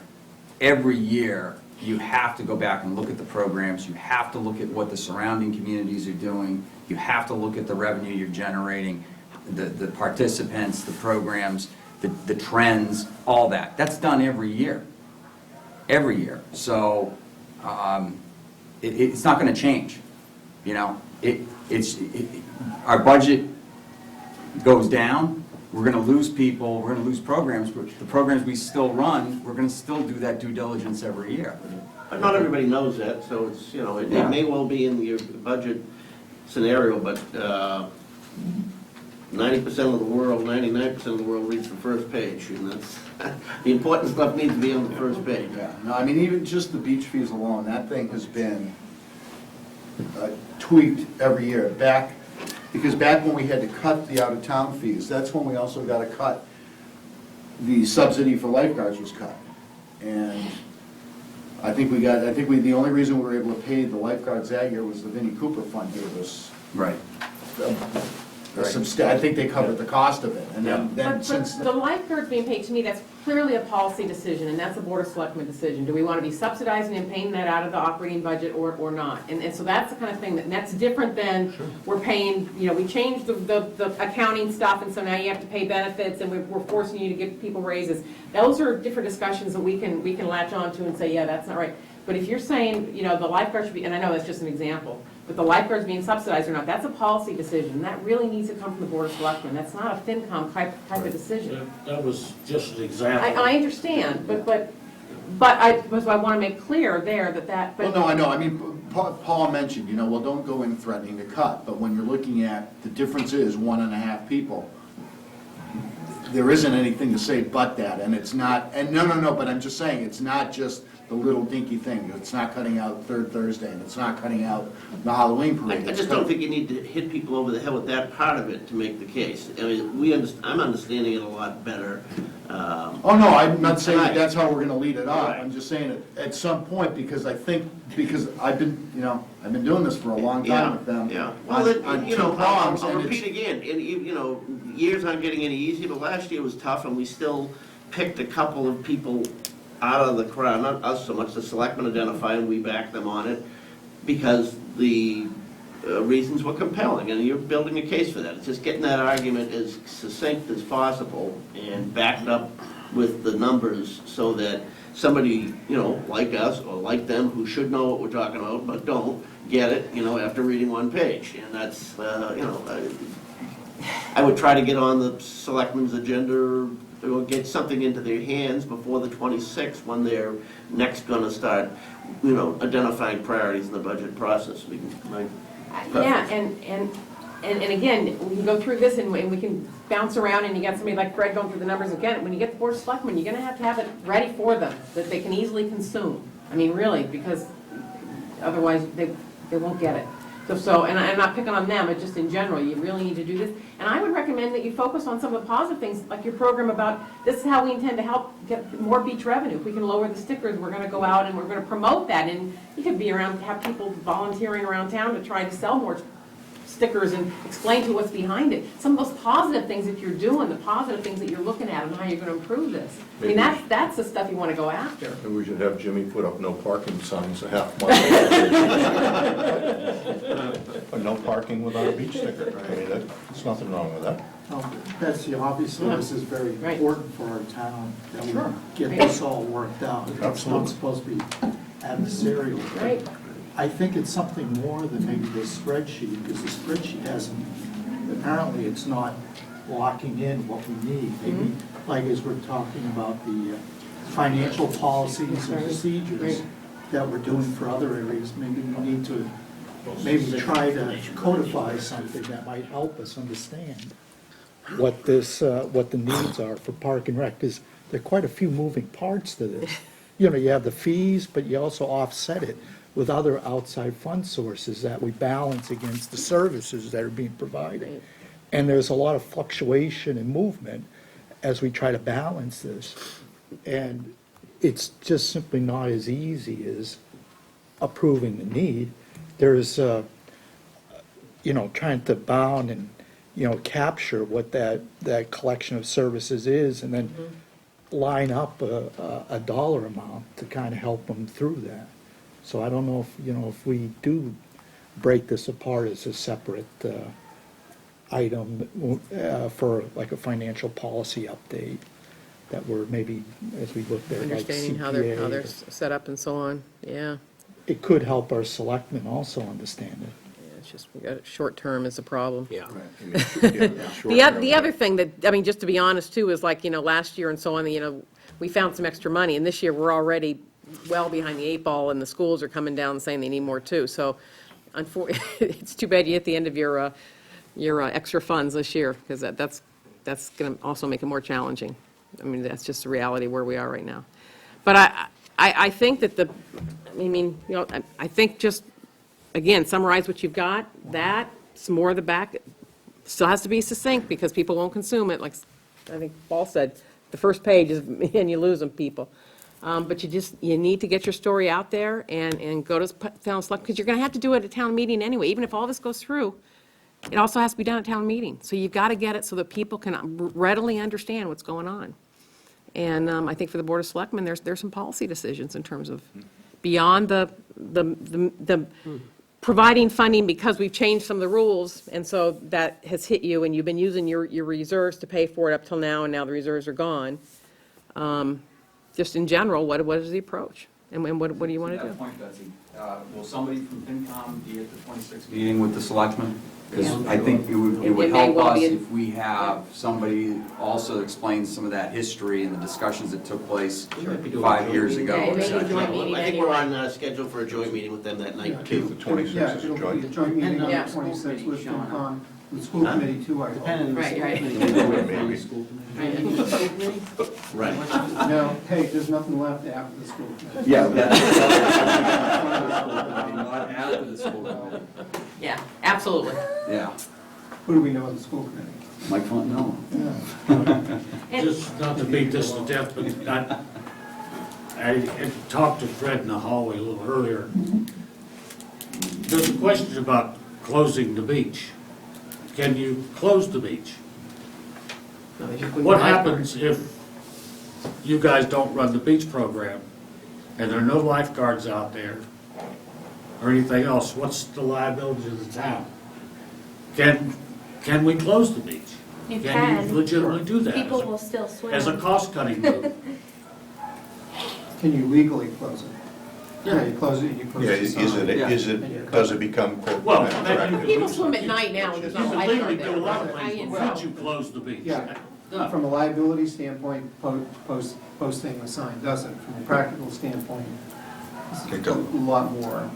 Every year, you have to go back and look at the programs, you have to look at what the surrounding communities are doing, you have to look at the revenue you're generating, the participants, the programs, the trends, all that. That's done every year. Every year. So it's not going to change. Our budget goes down, we're going to lose people, we're going to lose programs, but the programs we still run, we're going to still do that due diligence every year. But not everybody knows that, so it's, it Yeah. may well be in your budget scenario, but 90% of the world, 99% of the world reads the first page, and that's, the important stuff needs to be on the first page. Yeah, no, I mean, even just the beach fees alone, that thing has been tweaked every year. Because back when we had to cut the out-of-town fees, that's when we also got to cut, the subsidy for lifeguards was cut. And the only reason we were able to pay the lifeguards that year was the Vinnie Cooper Fund gave us. Right. I think they covered the cost of it, and then But since. the lifeguards being paid, to me, that's clearly a policy decision, and that's a Board of Selectmen decision. Do we want to be subsidizing and paying that out of the operating budget or not? And so that's the kind of thing, that's different than we're paying, we changed the accounting stuff, and so now you have to pay benefits, and we're forcing you to give people raises. Those are different discussions that we can latch on to and say, yeah, that's not right. But if you're saying, the lifeguards should be, and I know that's just an example, but the lifeguards being subsidized or not, that's a policy decision. And that really needs to come from the Board of Selectmen. That's not a FinCom type of decision. That was just an example. I understand, but I want to make clear there that. Well, no, I know, I mean, Paul mentioned, don't go in threatening to cut, but when you're looking at, the difference is 1.5 people. There isn't anything to say but that, and it's not, and no, but I'm just saying, it's not just the little dinky thing. It's not cutting out Third Thursday, and it's not cutting out the Halloween parade. I just don't think you need to hit people over the head with that part of it to make the case. I mean, I'm understanding it a lot better. Oh, no, I'm not saying that that's how we're gonna lead it off. Right. I'm just saying it at some point, because I've been doing this for a long time with them. Yeah, well, On two prongs, I'll and repeat again, and years aren't getting any easier, but last year was tough, and we still picked a couple of people out of the crowd, not us so much, the selectmen identified, and we backed them on it, because the reasons were compelling, and you're building a case for that. It's just getting that argument as succinct as possible and backed up with the numbers so that somebody, like us or like them who should know what we're talking about but don't get it, after reading one page. And that's, I would try to get on the selectmen's agenda or get something into their hands before the 26th when they're next gonna start, identifying priorities in the budget process. Yeah, and again, we can go through this and we can bounce around and you got somebody like Fred going through the numbers again. When you get the Board of Selectmen, you're gonna have it ready for them, that they can easily consume. I mean, really, because otherwise they won't get it. So, and I'm not picking on them, but just in general, you really need to do this. And I would recommend that you focus on some of the positive things, like your program about, this is how we intend to help get more beach revenue. If we can lower the stickers, we're gonna go out and we're gonna promote that. And you could be around, have people volunteering around town to try to sell more stickers and explain to what's behind it. Some of those positive things that you're doing, the positive things that you're looking at and how you're gonna improve this. I mean, that's the stuff you wanna go after. And we should have Jimmy put up no parking signs a half mile. Or no parking without a beach sticker. I mean, there's nothing wrong with that. Betsy, obviously, this is very Right. important for our town, that we Sure. get Right. this all worked out. It's Absolutely. not supposed to be adversarial. Right. I think it's something more than maybe this spreadsheet, because the spreadsheet hasn't, apparently it's not locking in what we need. Maybe, like as we're talking about the financial policies and procedures that we're doing for other areas, maybe we need to try to codify something that might help us understand what the needs are for Park and Rec, because there are quite a few moving parts to this. You have the fees, but you also offset it with other outside fund sources that we balance against the services that are being provided. Right. And there's a lot of fluctuation and movement as we try to balance this. And it's just simply not as easy as approving the need. There's, trying to bound and, capture what that collection of services is and then line up a dollar amount to kind of help them through that. So I don't know if we do break this apart as a separate item for like a financial policy update, that we're maybe, as we looked at like Understanding how they're CPA, set up and so on, yeah. it could help our selectmen also understand it. Yeah, it's just, we got, short term is a problem. Yeah. The other thing that, I mean, just to be honest too, is like, last year and so on, we found some extra money, and this year we're already well behind the 8 ball, and the schools are coming down and saying they need more too. So, it's too bad you hit the end of your extra funds this year, because that's going to also make it more challenging. I mean, that's just the reality where we are right now. But I think that I think just, again, summarize what you've got, some more of the back, still has to be succinct, because people won't consume it, like I think Paul said, the first page is, and you lose them, people. But you need to get your story out there and go to town select, because you're going to have to do it at a town meeting anyway. Even if all this goes through, it also has to be done at town meeting. So you've got to get it so that people can readily understand what's going on. And I think for the Board of Selectmen, there's some policy decisions in terms of beyond the providing funding, because we've changed some of the rules, and so that has hit you, and you've been using your reserves to pay for it up till now, and now the reserves are gone. Just in general, what is the approach? And what do you want to To do? that point, Betsy, will somebody from FinCom be at the 26th meeting with the selectmen? Because Yeah. I think it would It may help well us be if we have somebody also explain some of that history and the discussions that took place 5 years ago. Yeah, it may be or a joint meeting I think we're anyway. on schedule for a joint meeting with them that night The too. 26th is a It'll be a joint. joint meeting on Yeah. the 26th with FinCom, the school committee too, I hope. Depending on the Right, school right. committee. Maybe. Right. No, hey, there's nothing left after the school committee. Yeah. Not after the school committee. Yeah, absolutely. Yeah. Who do we know in the school committee? Mike Fontenot. Just not to beat this to death, but I talked to Fred in the hallway a little earlier. There's a question about closing the beach. Can you close the beach? What happens if you guys don't run the beach program and there are no lifeguards out there or anything else? What's the liability to the town? Can we close the beach? You Can can. you legitimately do that People will still swim. as a cost-cutting move? Can you legally close it? Yeah, you close it, you close Yeah, the is sign. it, does it become quote? Well, correct? People swim at night now, and there's You no can lifeguard legally do a lot of there. things once you close the beach. Yeah. Done. From a liability standpoint, posting the sign doesn't. From a practical standpoint, It it's a doesn't. lot more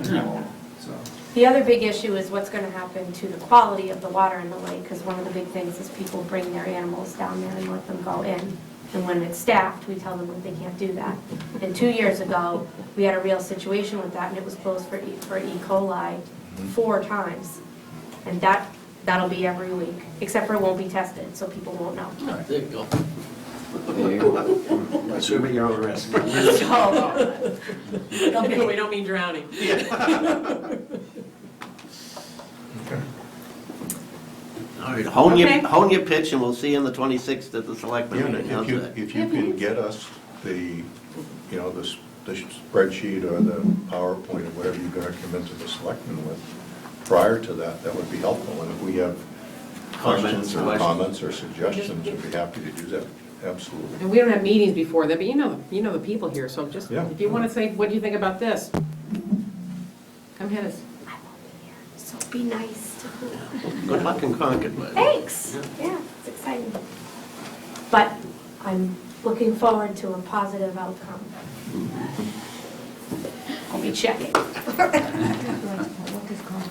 involved, so. The other big issue is what's gonna happen to the quality of the water in the lake, because one of the big things is people bring their animals down there and let them go in. And when it's staffed, we tell them that they can't do that. And 2 years ago, we had a real situation with that, and it was closed for E. coli 4 times. And that'll be every week, except for it won't be tested, so people won't know. There you go. Swim at your own risk. So, We don't mean drowning. All right, Okay. hone your pitch, and we'll see you on the 26th at the selectmen Yeah, meeting. How's that? if you can get us the spreadsheet or the PowerPoint or whatever you're gonna come into the selectmen with prior to that, that would be helpful. And if we have questions or comments or suggestions, we'd be happy to do that, absolutely. And we don't have meetings before that, but you know the people here, so just, Yeah. if you want to say, what do you think about this? Come hit us. I won't be here, so be nice to Good luck in Concord, bud. Thanks. Yeah, it's exciting. But I'm looking forward to a positive outcome. I'll be checking.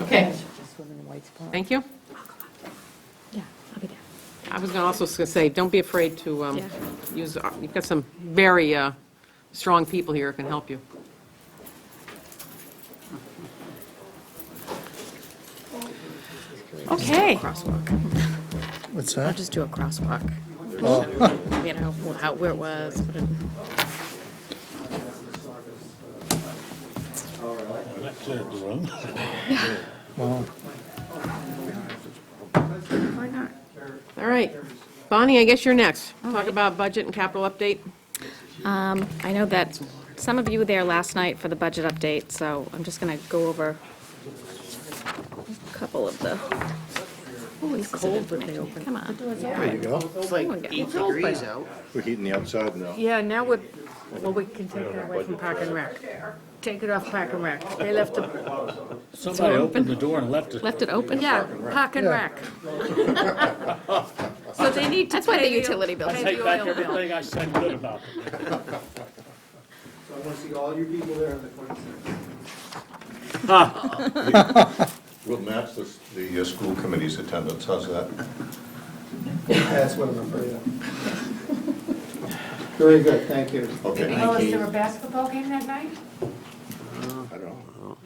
Okay. Thank you. Yeah, I'll be there. I was gonna also say, don't be afraid to Yeah. use, you've got some very strong people here who can help you. Okay. What's I'll just do a crosswalk. You know, where it was. what it- Well, Why not? All right. Bonnie, I guess you're next. Talk about budget and capital update. I know that some of you were there last night for the budget update, so I'm just going to go over a couple of the pieces of information. Come on. There you go. It's like 8 degrees out. We're heating the outside now. Yeah, now we can take it away from Park and Rec. Take it off Park and Rec. They left it, Somebody opened the door and left it. Left it open? yeah, Park and Rec. So they need to That's why the pay utility bills. pay Take the back oil bill. everything I said good about them. So I want to see all your people there on the 26th. We'll match the school committee's attendance, how's that? That's what I'm afraid of. Very good, thank you. Okay. Oh, is there a basketball game that night? I don't know.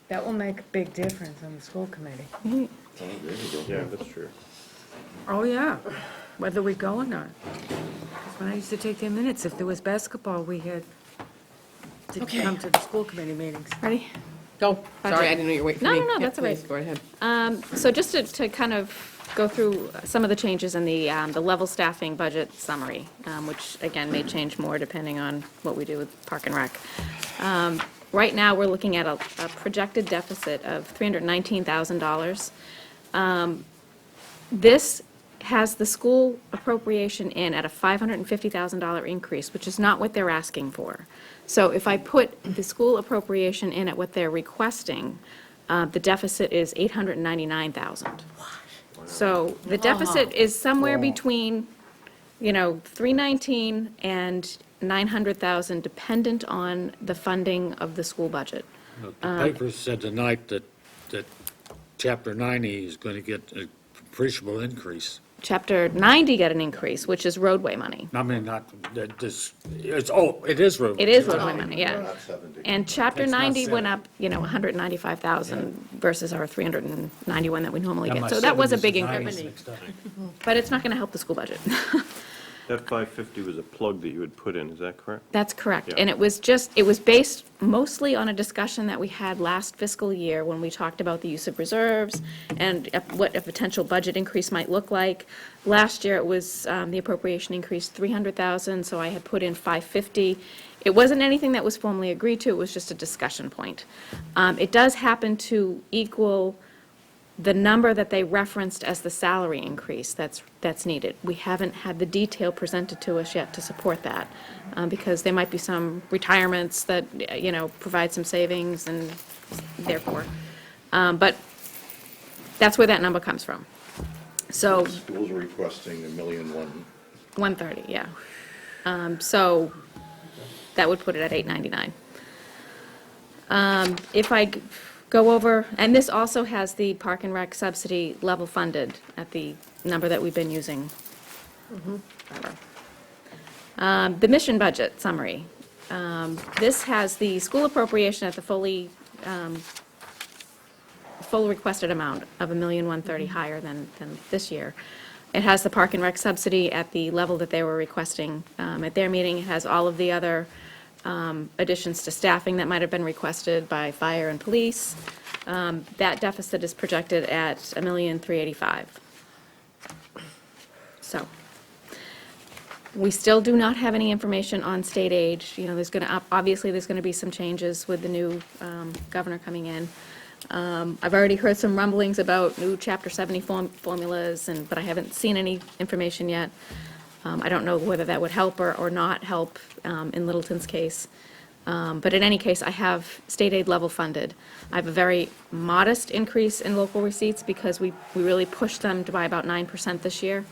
That will make a big difference on the school committee. Yeah, that's true. Oh, yeah, whether we go or not. 'Cause when I used to take their minutes, if there was basketball, we had to come to the school committee meetings. Ready? Go. Sorry, I didn't know you were waiting for No, me. no, no, Yeah, that's all right. please, go ahead. So just to kind of go through some of the changes in the level staffing budget summary, which again may change more depending on what we do with Park and Rec. Right now, we're looking at a projected deficit of $319,000. This has the school appropriation in at a $550,000 increase, which is not what they're asking for. So if I put the school appropriation in at what they're requesting, the deficit is $899,000. So the deficit is somewhere between, 319 and 900,000, dependent on the funding of the school budget. The paper said tonight that Chapter 90 is going to get an appreciable increase. Chapter 90 got an increase, which is roadway money. I mean, not, that this, it is road. It is roadway money, yeah. Not 70. And Chapter That's not 90 went 70. up, 195,000 versus our 391 that we normally Got get. my So that was a 70s big and 90s increase. mixed up. But it's not going to help the school budget. That 550 was a plug that you had put in, is that correct? That's correct. Yeah. And it was based mostly on a discussion that we had last fiscal year when we talked about the use of reserves and what a potential budget increase might look like. Last year, it was, the appropriation increased 300,000, so I had put in 550. It wasn't anything that was formally agreed to, it was just a discussion point. It does happen to equal the number that they referenced as the salary increase that's needed. We haven't had the detail presented to us yet to support that, because there might be some retirements that, provide some savings and therefore, but that's where that number comes from. So, Schools are requesting $1.1 million. 130, yeah. So that would put it at 899. If I go over, and this also has the Park and Rec subsidy level funded at the number that we've been using. The mission budget summary. This has the school appropriation at the full requested amount of $1,130,000 higher than this year. It has the Park and Rec subsidy at the level that they were requesting at their meeting. It has all of the other additions to staffing that might have been requested by fire and police. That deficit is projected at $1,385,000. So, we still do not have any information on state aid. Obviously, there's going to be some changes with the new governor coming in. I've already heard some rumblings about new Chapter 70 formulas, but I haven't seen any information yet. I don't know whether that would help or not help in Littleton's case. But in any case, I have state aid level funded. I have a very modest increase in local receipts because we really pushed them by about 9% this year.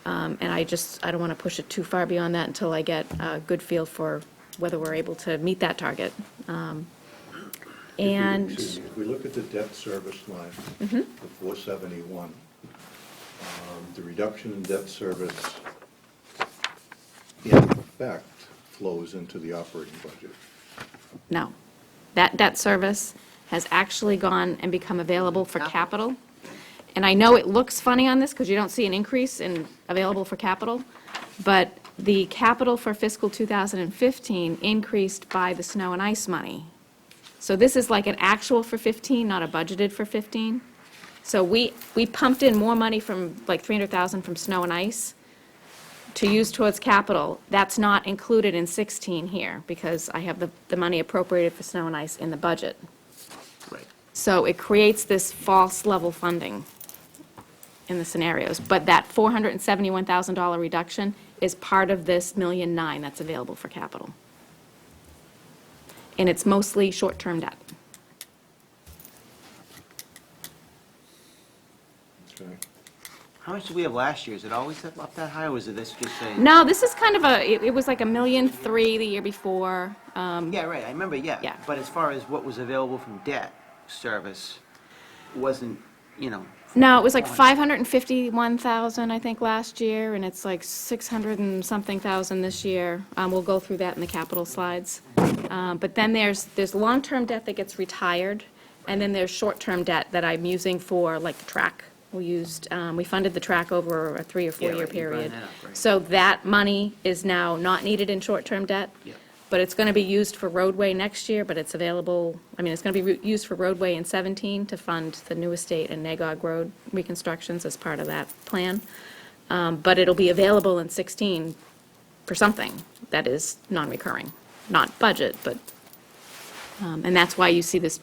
And I don't want to push it too far beyond that until I get a good feel for whether we're able to meet that target. If we look at the debt service line, the 471, the reduction in debt service in effect flows into the operating budget. No. That debt service has actually gone and become available for capital. And I know it looks funny on this because you don't see an increase in available for capital, but the capital for fiscal 2015 increased by the snow and ice money. So this is like an actual for 15, not a budgeted for 15. So we pumped in more money from like 300,000 from snow and ice to use towards capital. That's not included in 16 here because I have the money appropriated for snow and ice in the budget. Right. So it creates this false level funding in the scenarios. But that $471,000 reduction is part of this $1.9 million that's available for capital. And it's mostly short-term debt. Okay. How much did we have last year? Is it always up that high, or was it this just saying? No, this is kind of it was like $1.3 million the year before. Yeah, right, I remember, yeah. Yeah. But as far as what was available from debt service, wasn't, No, it was like 551,000, I think, last year, and it's like 600 and something thousand this year. We'll go through that in the capital slides. But then there's long-term debt that gets retired, and then there's short-term debt that I'm using for, like, the track. We funded the track over a 3 or 4 year right, you brought period. that up, right. So that money is now not needed in short-term debt. Yeah. But it's going to be used for roadway next year, but it's available, it's going to be used for roadway in 17 to fund the New Estate and Nagog Road reconstructions as part of that plan. But it'll be available in 16 for something that is non-recurring, not budget, but, and that's why you see this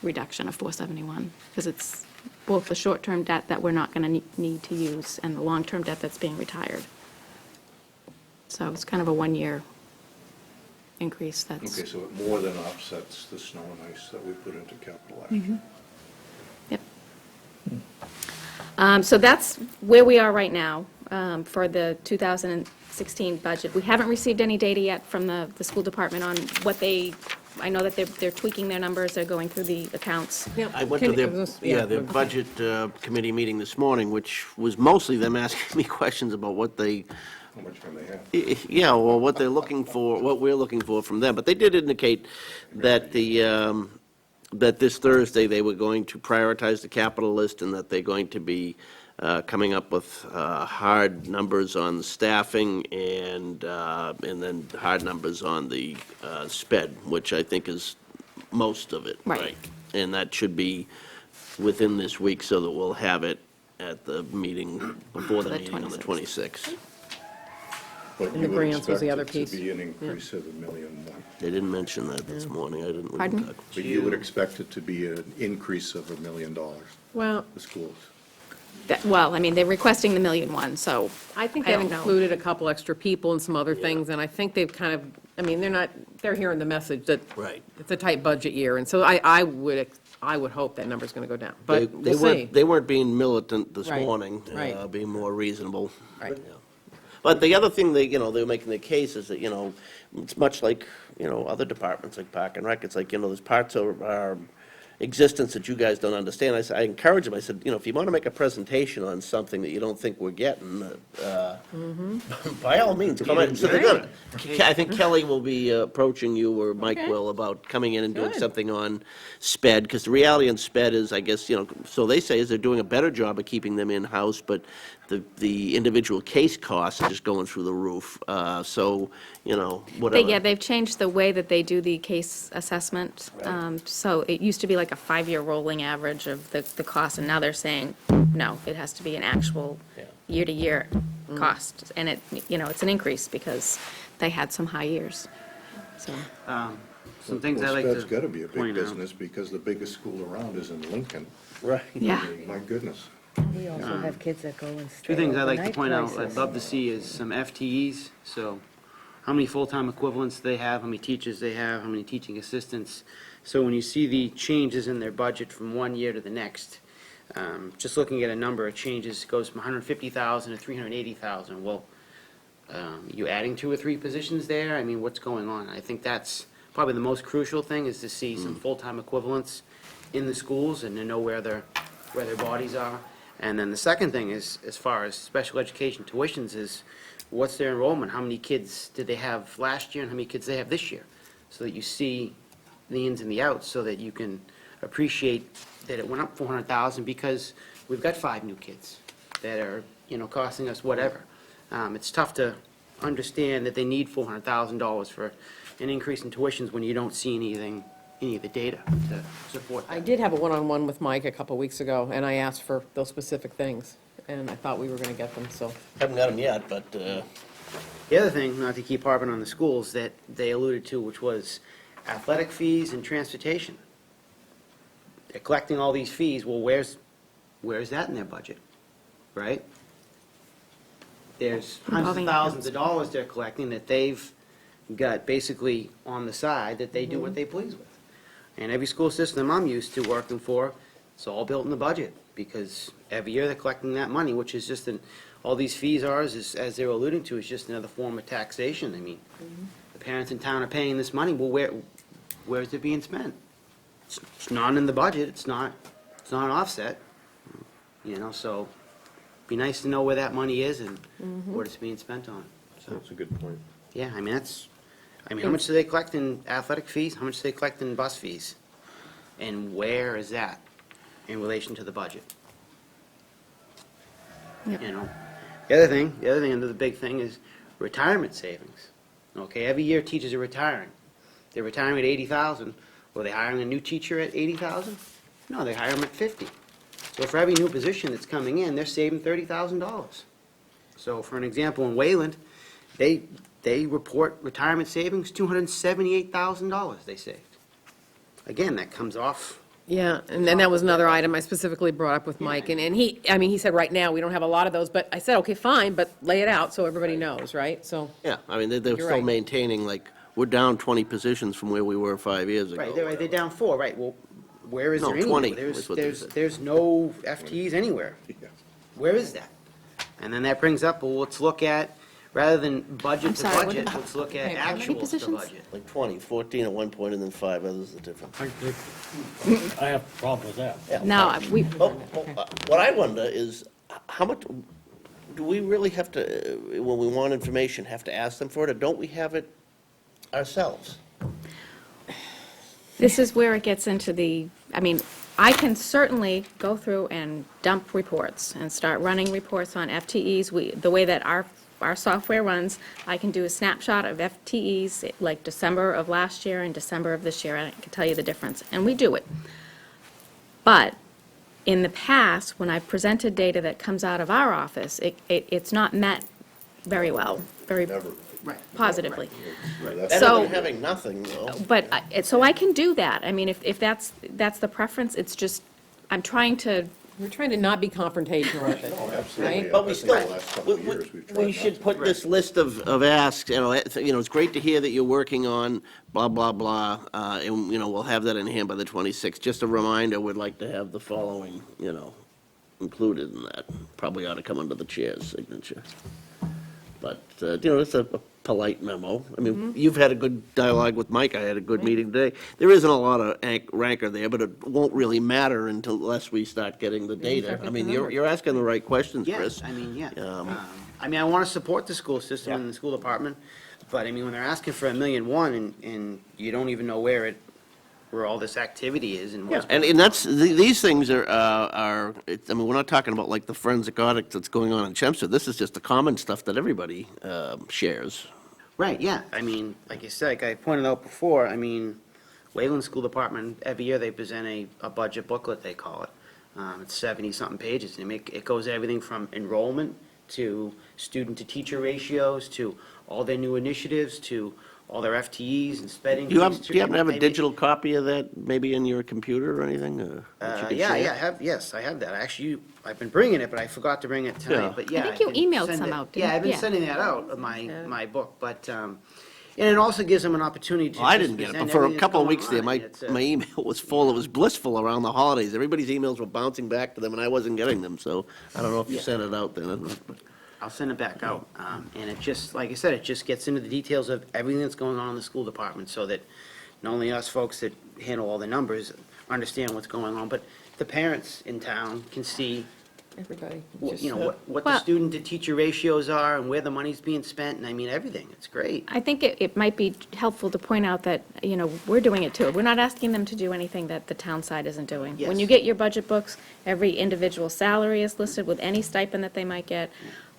reduction of 471, because it's both the short-term debt that we're not going to need to use and the long-term debt that's being retired. So it's kind of a one-year increase that's. Okay, so it more than offsets the snow and ice that we put into capital last year. Yep. So that's where we are right now for the 2016 budget. We haven't received any data yet from the school department on what I know that they're tweaking their numbers, they're going through the accounts. I went to their budget committee meeting this morning, which was mostly them asking me questions about what they, How much can they have? yeah, well, what they're looking for, what we're looking for from them. But they did indicate that that this Thursday they were going to prioritize the capital list and that they're going to be coming up with hard numbers on the staffing and then hard numbers on the sped, which I think is most of it. Right. And that should be within this week so that we'll have it at the meeting, before the The meeting on the 26th. But And you the would grants was the expect other it piece. to be an increase of $1 million. They didn't mention that this morning, I didn't. Pardon? But you would expect it to be an increase of $1 million, Well, the schools. Well, I mean, they're requesting the million one, so. I think I they've don't know. included a couple extra people and some other things, and I think they've kind of, I mean, they're hearing the message that Right. it's a tight budget year, and so I would hope that number's going to go down, but They we'll weren't- see. They weren't being militant this Right, morning, right. being more reasonable. Right. Yeah. But the other thing they're making the case is that, it's much like, other departments like Park and Rec. It's like, there's parts of our existence that you guys don't understand. I encourage them, I said, if you want to make a presentation on something that you don't think we're getting, by all means, come in. So they're gonna. I think Kelly will be approaching you, or Mike Okay. will, about coming in and doing Good. something on SPED, because the reality on SPED is, I guess, so they say is they're doing a better job of keeping them in-house, but the individual case costs are just going through the roof. So, whatever. They've changed the way that they do the case assessment. So it used to be like a 5-year rolling average of the cost, and now they're saying, no, it has to be an actual Yeah. year-to-year cost. And it's an increase because they had some high years, so. Some things I like Well, SPED's got to to be a big point out. business, because the biggest school around is in Lincoln. Right. Yeah. I mean, my goodness. We also have kids that go and stay Two things I'd like to overnight point out, places. I'd love to see is some FTEs, so how many full-time equivalents they have, how many teachers they have, how many teaching assistants. So when you see the changes in their budget from one year to the next, just looking at a number of changes, it goes from 150,000 to 380,000. Well, you adding 2 or 3 positions there? I mean, what's going on? I think that's probably the most crucial thing, is to see some full-time equivalents in the schools and to know where their bodies are. And then the second thing is, as far as special education tuitions, is what's their enrollment? How many kids did they have last year and how many kids they have this year? So that you see the ins and the outs, so that you can appreciate that it went up 400,000 because we've got 5 new kids that are, costing us whatever. It's tough to understand that they need $400,000 for an increase in tuitions when you don't see any of the data to support that. I did have a one-on-one with Mike a couple weeks ago, and I asked for those specific things, and I thought we were going to get them, so. Haven't got them yet, but, The other thing, not to keep harping on the schools, that they alluded to, which was athletic fees and transportation. They're collecting all these fees, well, where's that in their budget, right? There's hundreds of Involving thousands of dollars they're collecting that they've got basically on the side, that they do what they please with. And every school system I'm used to working for, it's all built in the budget, because every year they're collecting that money, which is just all these fees are, as they were alluding to, is just another form of taxation. I mean, the parents in town are paying this money, well, where's it being spent? It's not in the budget, it's not an offset, so be nice to know where that money is and what it's being spent on. So, That's a good point. yeah, how much do they collect in athletic fees? How much do they collect in bus fees? And where is that in relation to the budget? Yep. The other thing, and the big thing, is retirement savings. Okay, every year teachers are retiring. They're retiring at 80,000. Were they hiring a new teacher at 80,000? No, they hire them at 50. So for every new position that's coming in, they're saving $30,000. So for an example, in Wayland, they report retirement savings, $278,000 they saved. Again, that comes off. Yeah, and then that was another item I specifically brought up with Mike, and he said, right now, we don't have a lot of those, but I said, okay, fine, but lay it out so everybody knows, right? So, yeah, they're You're still right. maintaining, we're down 20 positions from where we were 5 years ago. Right, they're down 4, right, well, where is No, there any? 20 is what they said. There's no FTEs anywhere. Where is that? And then that brings up, well, let's look at, rather than budget to sorry, what budget, about- let's look at okay, how many actuals to positions? budget. Like 20, 14 at one point, and then 5 others are different. I have a problem with that. Yeah, No, fine. What I wonder is, how much, do we really have to, when we want information, have to ask them for it, or don't we have it ourselves? This is where it gets into I can certainly go through and dump reports and start running reports on FTEs. The way that our software runs, I can do a snapshot of FTEs, like December of last year and December of this year, and I can tell you the difference, and we do it. But in the past, when I've presented data that comes out of our office, it's not met very well. very Right. positively. Better So- than having nothing, though. But, so I can do that. I mean, if that's the preference, it's just, I'm trying to, We're trying to not be confrontational with it, right? But we still, we should put this list of asks, it's great to hear that you're working on blah, blah, blah, and, we'll have that in hand by the 26th. Just a reminder, we'd like to have the following, included in that. Probably ought to come under the chair's signature. But, it's a polite memo. I mean, you've had a good dialogue with Mike, I had a good meeting today. There isn't a lot of rancor there, but it won't really matter unless we start getting the data. I mean, you're asking the right questions, Chris. Yes, I mean, yeah. I want to support the school system and the school department, but I mean, when they're asking for $1.1 million and you don't even know where all this activity is and Yeah, what's. and that's, these things are, I mean, we're not talking about like the forensic audit that's going on in Chelmsford. This is just the common stuff that everybody shares. Right, yeah. I mean, like you said, like I pointed out before, I mean, Wayland School Department, every year they present a budget booklet, they call it. It's 70-something pages, and it goes everything from enrollment to student-to-teacher ratios, to all their new initiatives, to all their FTEs and spending. Do you happen to have a digital copy of that, maybe in your computer or anything? That you could Yeah, share? yes, I have that. Actually, I've been bringing it, but I forgot to bring it Yeah. tonight, but yeah. I think you can emailed send some it. out, didn't Yeah, I've been you? sending that out, of my book, but, and it also gives them an opportunity to. Well, I just didn't get it, but present for a everything that's couple of going weeks there, on. my, It's, my email was full, it was blissful around the holidays. Everybody's emails were bouncing back to them, and I wasn't getting them, so I don't know if you Yeah. sent it out then. But- I'll send it back out. And it just, like I said, it just gets into the details of everything that's going on in the school department, so that not only us folks that handle all the numbers understand what's going on, but the parents in town can see, Everybody. what the Well- student-to-teacher ratios are and where the money's being spent, and I mean, everything. It's great. I think it might be helpful to point out that, we're doing it too. We're not asking them to do anything that the town side isn't doing. When Yes. you get your budget books, every individual salary is listed with any stipend that they might get,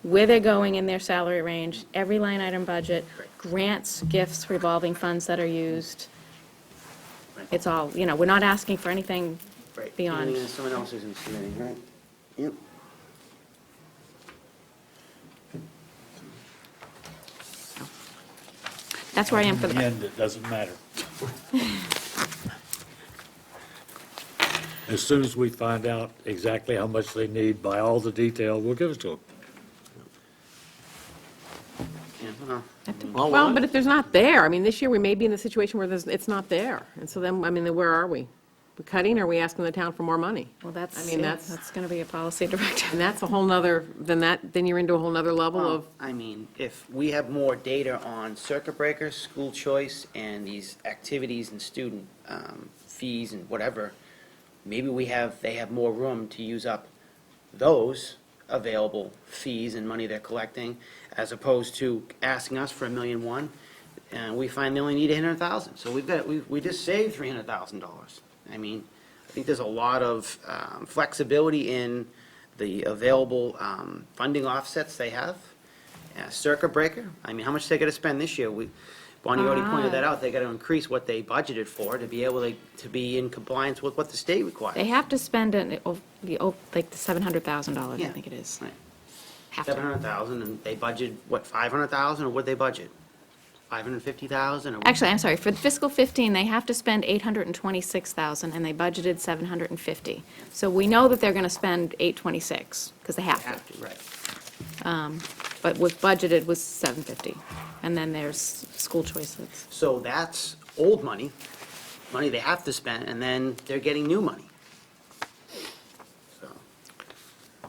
where they're going in their salary range, every line item budget, grants, gifts, revolving funds that are used. Right. It's all, we're not asking for anything Right. beyond. Anything that someone else isn't submitting, right? Yep. That's where I am for In the the, end, it doesn't matter. As soon as we find out exactly how much they need by all the detail, we'll give it to them. Yeah, well, Well, but if there's not there, I mean, this year we may be in the situation where it's not there. And so then, I mean, then where are we? We cutting, or are we asking the town for more money? well, that's, I mean, that's going to be a policy directive. And that's a whole nother, then you're into a whole nother level of, I mean, if we have more data on circuit breakers, school choice, and these activities and student fees and whatever, maybe they have more room to use up those available fees and money they're collecting, as opposed to asking us for $1.1 million, and we find they only need $800,000. So we just saved $300,000. I mean, I think there's a lot of flexibility in the available funding offsets they have. Circuit breaker, I mean, how much they got to spend this year? Bonnie already pointed that out. They got to increase what they budgeted for to be able to be in compliance with what the state requires. They have to spend like the $700,000, I Yeah. think it is. Right. Have to. 700,000, and they budgeted, what, 500,000, or what'd they budget? 550,000, or? Actually, I'm sorry, for fiscal 15, they have to spend $826,000, and they budgeted $750. So we know that they're going to spend $826, because they have to. Have to, right. But what's budgeted was $750. And then there's school choices. So that's old money they have to spend, and then they're getting new money. So,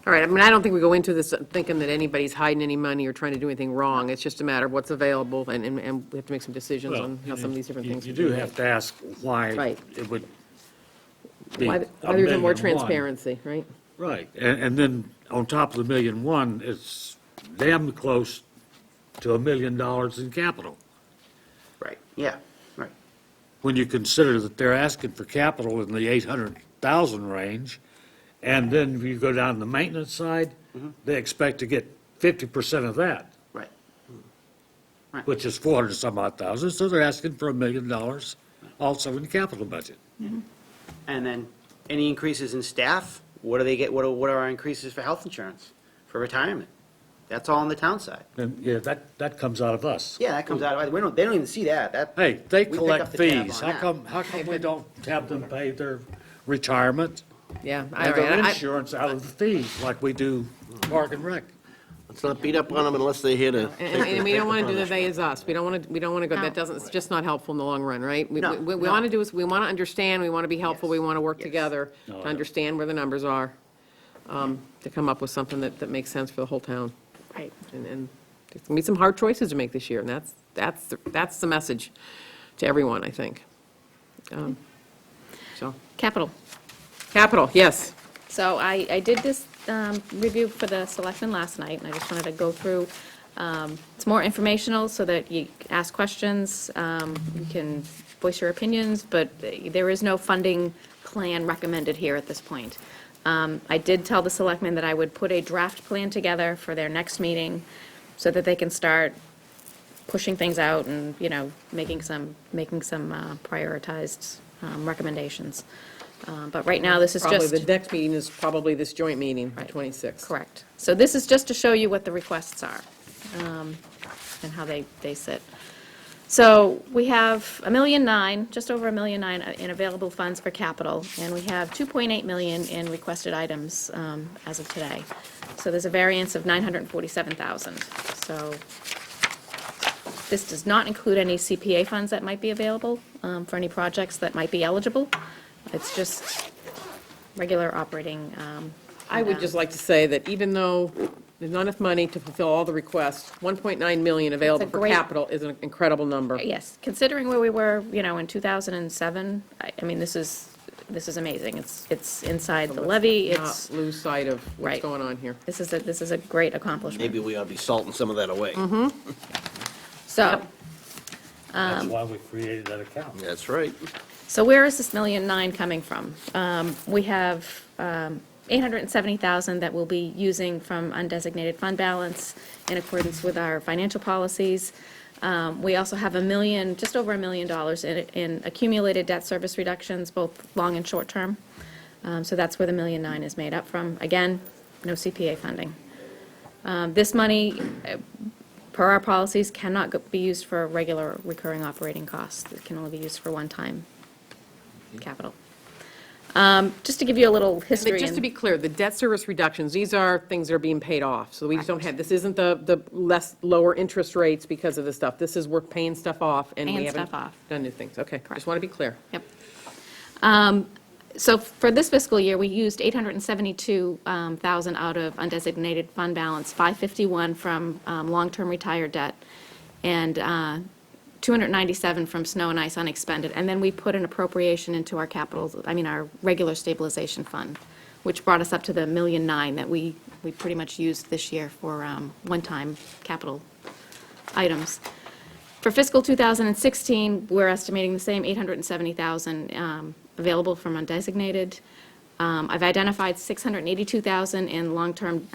all right, I mean, I don't think we go into this thinking that anybody's hiding any money or trying to do anything wrong. It's just a matter of what's available, and we have to make some decisions Well, on how some of these different things. You would do be have to ask why Right. it would be Why $1.1 there's more million. transparency, right? Right, and then on top of the $1.1 million, it's damn close to $1 million in capital. right, yeah, right. When you consider that they're asking for capital in the 800,000 range, and then you go down the maintenance side, they expect to get 50% of that, Right. which is 400 some odd thousand, so they're asking for $1 million also in the capital budget. And then any increases in staff, what do they get, what are our increases for health insurance, for retirement? That's all on the town side. Then, yeah, that comes out of us. Yeah, that comes out of, they don't even see that, Hey, they we pick collect up the tab fees. on How that. come we don't have them pay their retirement Yeah. and their insurance out of the fees like we do Park and Rec? Let's not beat up on them unless they're here to. And we don't want to do the they is us. We don't want to go, No. that doesn't, it's just not helpful in the long run, right? No, We no. want to do is, we want to understand, we want to be helpful, we want to work Yes. together No, I to know. understand where the numbers are, to come up with something that makes sense for the whole town. Right. And there's going to be some hard choices to make this year, and that's the message to everyone, I think. So, Capital. capital, yes. So I did this review for the selectmen last night, and I just wanted to go through. It's more informational so that you ask questions, you can voice your opinions, but there is no funding plan recommended here at this point. I did tell the selectmen that I would put a draft plan together for their next meeting so that they can start pushing things out and, you know, making some prioritized recommendations. But right now, this is Probably just. the next meeting is probably this joint meeting, the Right. 26th. Correct. So this is just to show you what the requests are, and how they sit. So we have $1.9 million, just over $1.9 million in available funds for capital, and we have $2.8 million in requested items as of today. So there's a variance of $947,000. So this does not include any CPA funds that might be available for any projects that might be eligible. It's just regular operating. I would just like to say that even though there's not enough money to fulfill all the requests, 1.9 million available for great- capital is an incredible number. Yes, considering where we were, you know, in 2007, I mean, this is amazing. It's inside the levy, it's, Not lose sight of what's Right. going on here. this is a great accomplishment. Maybe we ought to be salting some of that away. So, That's why we created that account. That's right. so where is this $1.9 million coming from? We have 870,000 that we'll be using from undesignated fund balance in accordance with our financial policies. We also have just over $1 million in accumulated debt service reductions, both long and short term. So that's where the $1.9 million is made up from. Again, no CPA funding. This money, per our policies, cannot be used for regular recurring operating costs. It can only be used for one-time capital. Just to give you a little history. But just to and- be clear, the debt service reductions, these are things that are being paid off. So we just don't have, this isn't the lower interest rates because of this stuff. This is, we're paying stuff off and we Paying haven't stuff off. done new things. Okay, just want to be clear. Yep. So for this fiscal year, we used 872,000 out of undesignated fund balance, 551 from long-term retired debt, and 297 from snow and ice unexpended. And then we put an appropriation into our our regular stabilization fund, which brought us up to the $1.9 million that we pretty much used this year for one-time capital items. For fiscal 2016, we're estimating the same 870,000 available from undesignated. I've identified 682,000 in long-term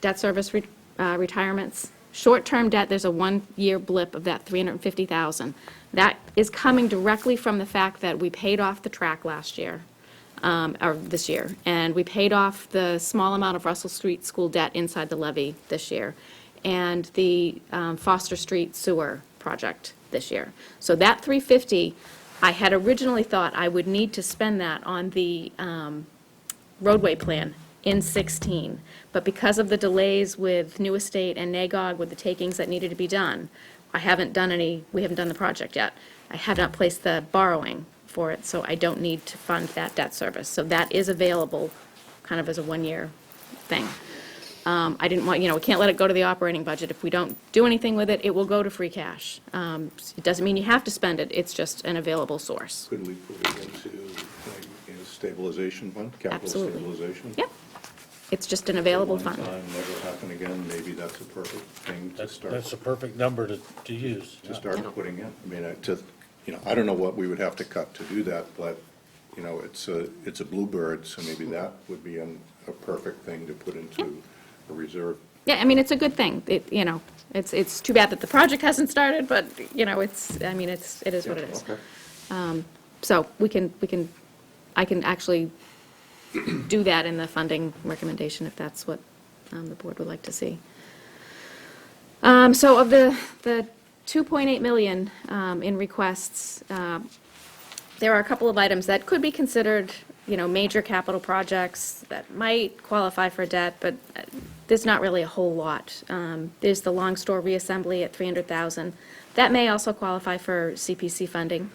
debt service retirements. Short-term debt, there's a one-year blip of that 350,000. That is coming directly from the fact that we paid off the track last year, or this year, and we paid off the small amount of Russell Street school debt inside the levy this year, and the Foster Street sewer project this year. So that 350, I had originally thought I would need to spend that on the roadway plan in 16, but because of the delays with New Estate and NAGOG with the takings that needed to be done, we haven't done the project yet. I have not placed the borrowing for it, so I don't need to fund that debt service. So that is available kind of as a one-year thing. I didn't want, we can't let it go to the operating budget. If we don't do anything with it, it will go to free cash. It doesn't mean you have to spend it, it's just an available source. Could we put it into a stabilization fund, capital Absolutely. stabilization? Yep. It's just an available One fund. time, never happen again, maybe that's a perfect thing to start. That's a perfect number to use. To start putting in. I mean, I don't know what we would have to cut to do that, but, it's a bluebird, so maybe that would be a perfect thing to put into a reserve. Yeah, I mean, it's a good thing. It's too bad that the project hasn't started, but, it is what it is. Okay. So I can actually do that in the funding recommendation if that's what the board would like to see. So of the 2.8 million in requests, there are a couple of items that could be considered, major capital projects that might qualify for debt, but there's not really a whole lot. There's the Long Store reassembly at 300,000. That may also qualify for CPC funding.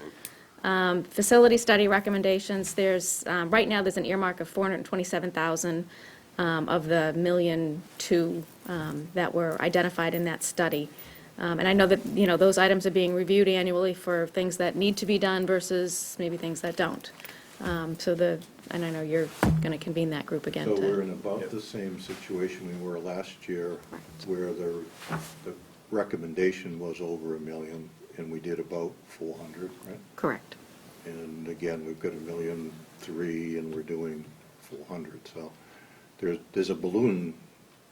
Facility study recommendations, right now, there's an earmark of 427,000 of the $1.2 million that were identified in that study. And I know that, those items are being reviewed annually for things that need to be done versus maybe things that don't. And I know you're going to convene that group again. So to- we're in about the same situation we were last year, where the recommendation was over $1 million, and we did about 400, right? Correct. And again, we've got $1.3 million, and we're doing 400. So there's a balloon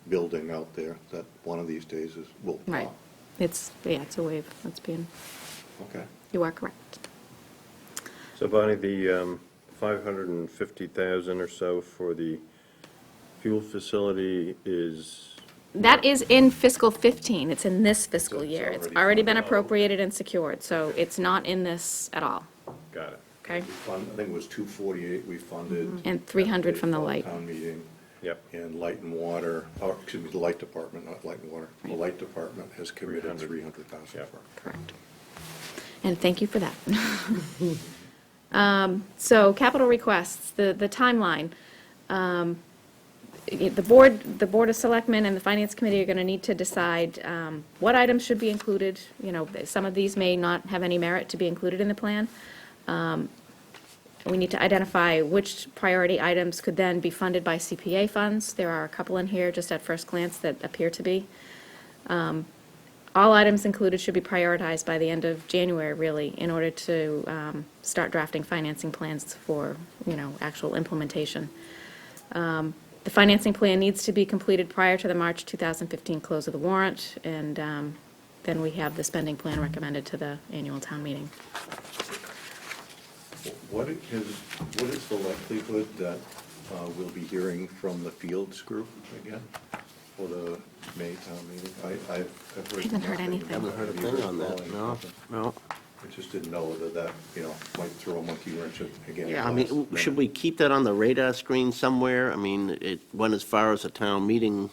building out there that one of these days will pop. Right. It's a wave that's being, Okay. you are correct. So Bonnie, the 550,000 or so for the fuel facility is, That is in fiscal 15. It's in this fiscal So it's year. It's already already been funded. appropriated and secured, so it's not in this at all, got it. okay? I think it was 248 we funded. And 300 at from the light. Town meeting. Yep. And light and water, or excuse me, the light department, not light and water. The light department has committed 300,000 Yep. for. Correct. And thank you for that. So capital requests, the timeline. The Board of Selectmen and the Finance Committee are going to need to decide what items should be included. Some of these may not have any merit to be included in the plan. We need to identify which priority items could then be funded by CPA funds. There are a couple in here, just at first glance, that appear to be. All items included should be prioritized by the end of January, really, in order to start drafting financing plans for, actual implementation. The financing plan needs to be completed prior to the March 2015 close of the warrant, and then we have the spending plan recommended to the annual town meeting. What is the likelihood that we'll be hearing from the Fields group again for the May town meeting? I've heard Haven't heard nothing. anything. Haven't heard a Have you thing on that, anything? no, no. I just didn't know whether that, might throw a monkey wrench again. Yeah, I mean, should we keep that on the radar screen somewhere? I mean, it went as far as a town meeting,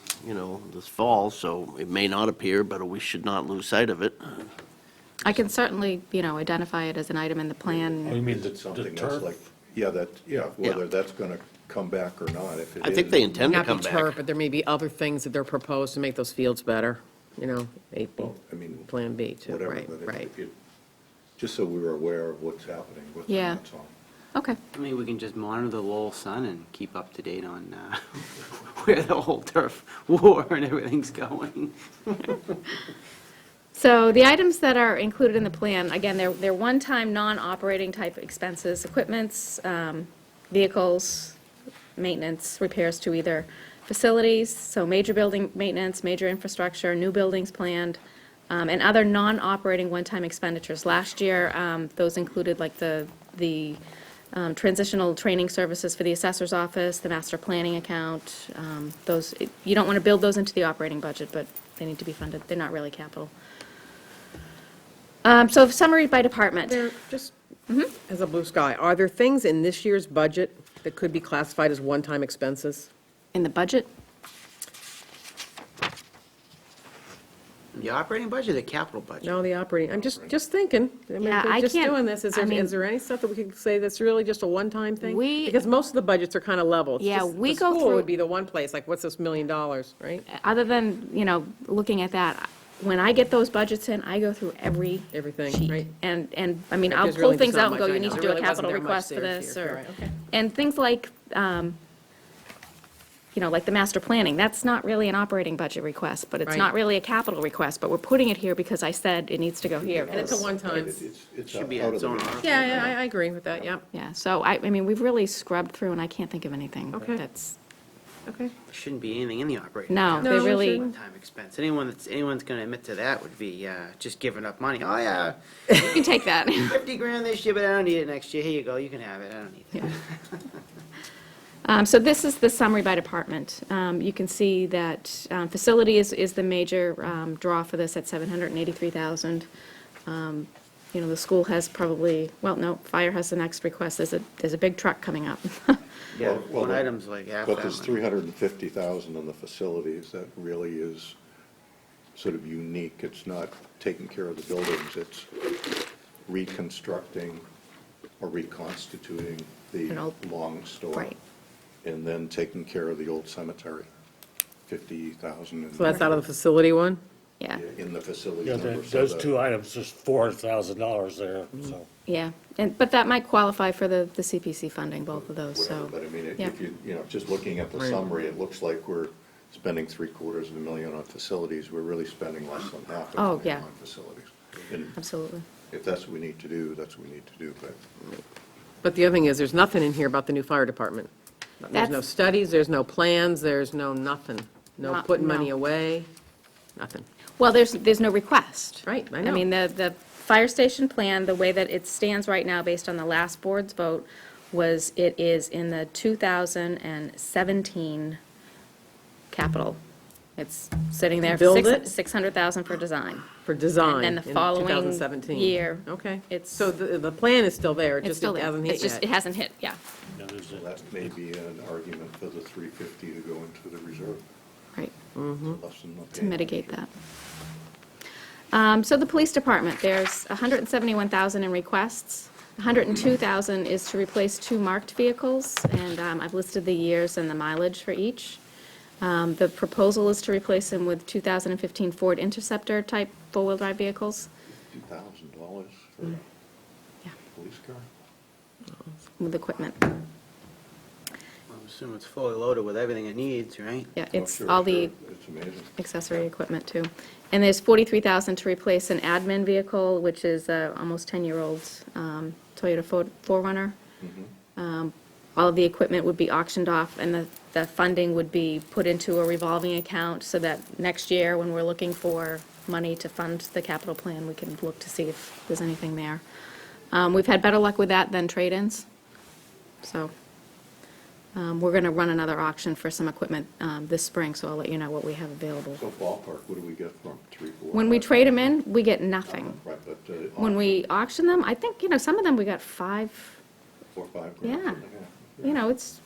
this fall, so it may not appear, but we should not lose sight of it. I can certainly, identify it as an item in the plan. You mean Is it something the that's turf? like, whether that's gonna come back or not, if it is. I think they intend to Not come be back. turf, but there may be other things that they're proposed to make those fields better, A, Well, I mean, Plan B too, whatever, right, but if- right. if you- just so we were aware of what's happening with them, Yeah. that's all. Okay. I mean, we can just monitor the Lowell Sun and keep up to date on where the whole turf war and everything's going. So the items that are included in the plan, again, they're one-time, non-operating type expenses, equipments, vehicles, maintenance, repairs to either facilities, so major building maintenance, major infrastructure, new buildings planned, and other non-operating one-time expenditures. Last year, those included like the transitional training services for the assessor's office, the master planning account, you don't want to build those into the operating budget, but they need to be funded. They're not really capital. So summary by department. There, just as a blue sky, are there things in this year's budget that could be classified as one-time expenses? In the budget, The operating budget, or the capital budget? No, the operating, I'm just thinking. I mean, Yeah, we're I just can't- doing this. Is I mean- there any stuff that we could say that's really just a one-time thing? We- Because most of the budgets are kind of level. It's Yeah, just we the go school through- would be the one place, like, what's this $1 million, right? other than, looking at that, when I get those budgets in, I go through Everything, sheet. right? And, I mean, Right, I'll there's pull really things just not out and go, much, I you need know. to There do a really wasn't capital there much request for there this, here. or, Right, okay. and things like, like the master planning, that's not really an operating budget request, but it's Right. not really a capital request, but we're putting it here because I said it needs to go here. And it's a one-time. It's Should be out its of own the- article. Yeah, I agree with that, yeah. Yeah, so I mean, we've really scrubbed through, and I can't think of anything Okay. that's, Okay. Shouldn't be anything in the operating. No, account. they No, it really, shouldn't. One-time expense. Anyone's going to admit to that would be just giving up money. Oh, yeah, you can take that. 50 grand this year, but I don't need it next year. Here you go, you can have it. I don't need it. So this is the summary by department. You can see that facility is the major draw for this at $783,000. You know, the school has probably, well, no, fire has the next request. There's a big truck coming up. Yeah, Well, one item's like half that But there's much. 350,000 in the facilities. That really is sort of unique. It's not taking care of the buildings, it's reconstructing or reconstituting the An old- long store. Right. And then taking care of the old cemetery, 50,000 So that's out of the facility one? Yeah, in the facility. Yeah, number, so those that- two items, there's $4,000 there, so. yeah. But that might qualify for the CPC funding, both of those, so. Whatever, but I mean, yeah. if you know, just looking at the Right. summary, it looks like we're spending $750,000 on facilities. We're really spending less than half of Oh, it yeah. on facilities. And Absolutely. if that's what we need to do, that's what we need to do, but. But the other thing is, there's nothing in here about the new fire department. There's no That's- studies, there's no plans, there's no nothing. No Not- putting money no. away, nothing. Well, there's no request. Right, I I know. mean, the fire station plan, the way that it stands right now, based on the last board's vote, was it is in the 2017 capital. It's sitting there, Build it? 600,000 for design. For design And then the in following 2017. year, Okay. it's- So the plan is still there, it It's just still there. hasn't It's hit just, yet. it hasn't hit, yeah, You know, there's So a- that may be an argument for the 350 to go into the reserve. right, Less than what to they- mitigate that. So the police department, there's 171,000 in requests. 102,000 is to replace 2 marked vehicles, and I've listed the years and the mileage for each. The proposal is to replace them with 2015 Ford Interceptor type four-wheel drive vehicles $2,000 for a Yeah. police car? with equipment. I assume it's fully loaded with everything it needs, right? Yeah, Oh, it's sure, all sure. the It's amazing. accessory equipment too. And there's 43,000 to replace an admin vehicle, which is a almost 10-year-old Toyota 4Runner. All of the equipment would be auctioned off, and the funding would be put into a revolving account, so that next year, when we're looking for money to fund the capital plan, we can look to see if there's anything there. We've had better luck with that than trade-ins, so we're going to run another auction for some equipment this spring, so I'll let you know what we have available. So ballpark, what do we get from 3, 4? When we trade them in, we get nothing. Right, but. When we auction them, I think, some of them we got 5, 4 or 5 grand. Yeah. something, yeah. it's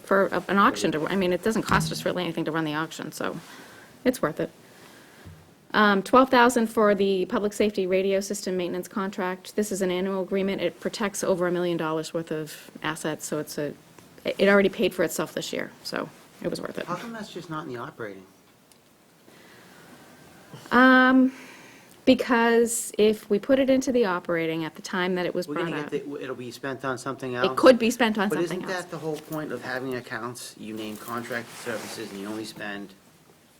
for an auction to, I mean, it doesn't cost us really anything to run the auction, so it's worth it. 12,000 for the public safety radio system maintenance contract. This is an annual agreement. It protects over $1 million worth of assets, so it already paid for itself this year, so it was worth it. How come that's just not in the operating? Because if we put it into the operating at the time that it was We're brought gonna out, get, it'll be spent on something else? it could be spent on But something isn't else. that the whole point of having accounts? You name contracted services and you only spend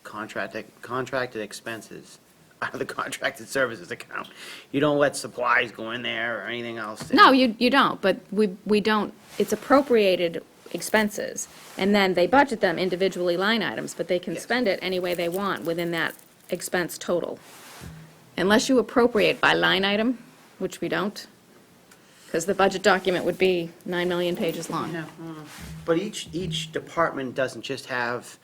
contracted expenses out of the contracted services account. You don't let supplies go in there or anything else. No, you don't, but we don't, it's appropriated expenses, and then they budget them individually line items, but they can Yes. spend it any way they want within that expense total. Unless you appropriate by line item, which we don't, because the budget document would be 9 million pages long. Yeah, but each department doesn't just have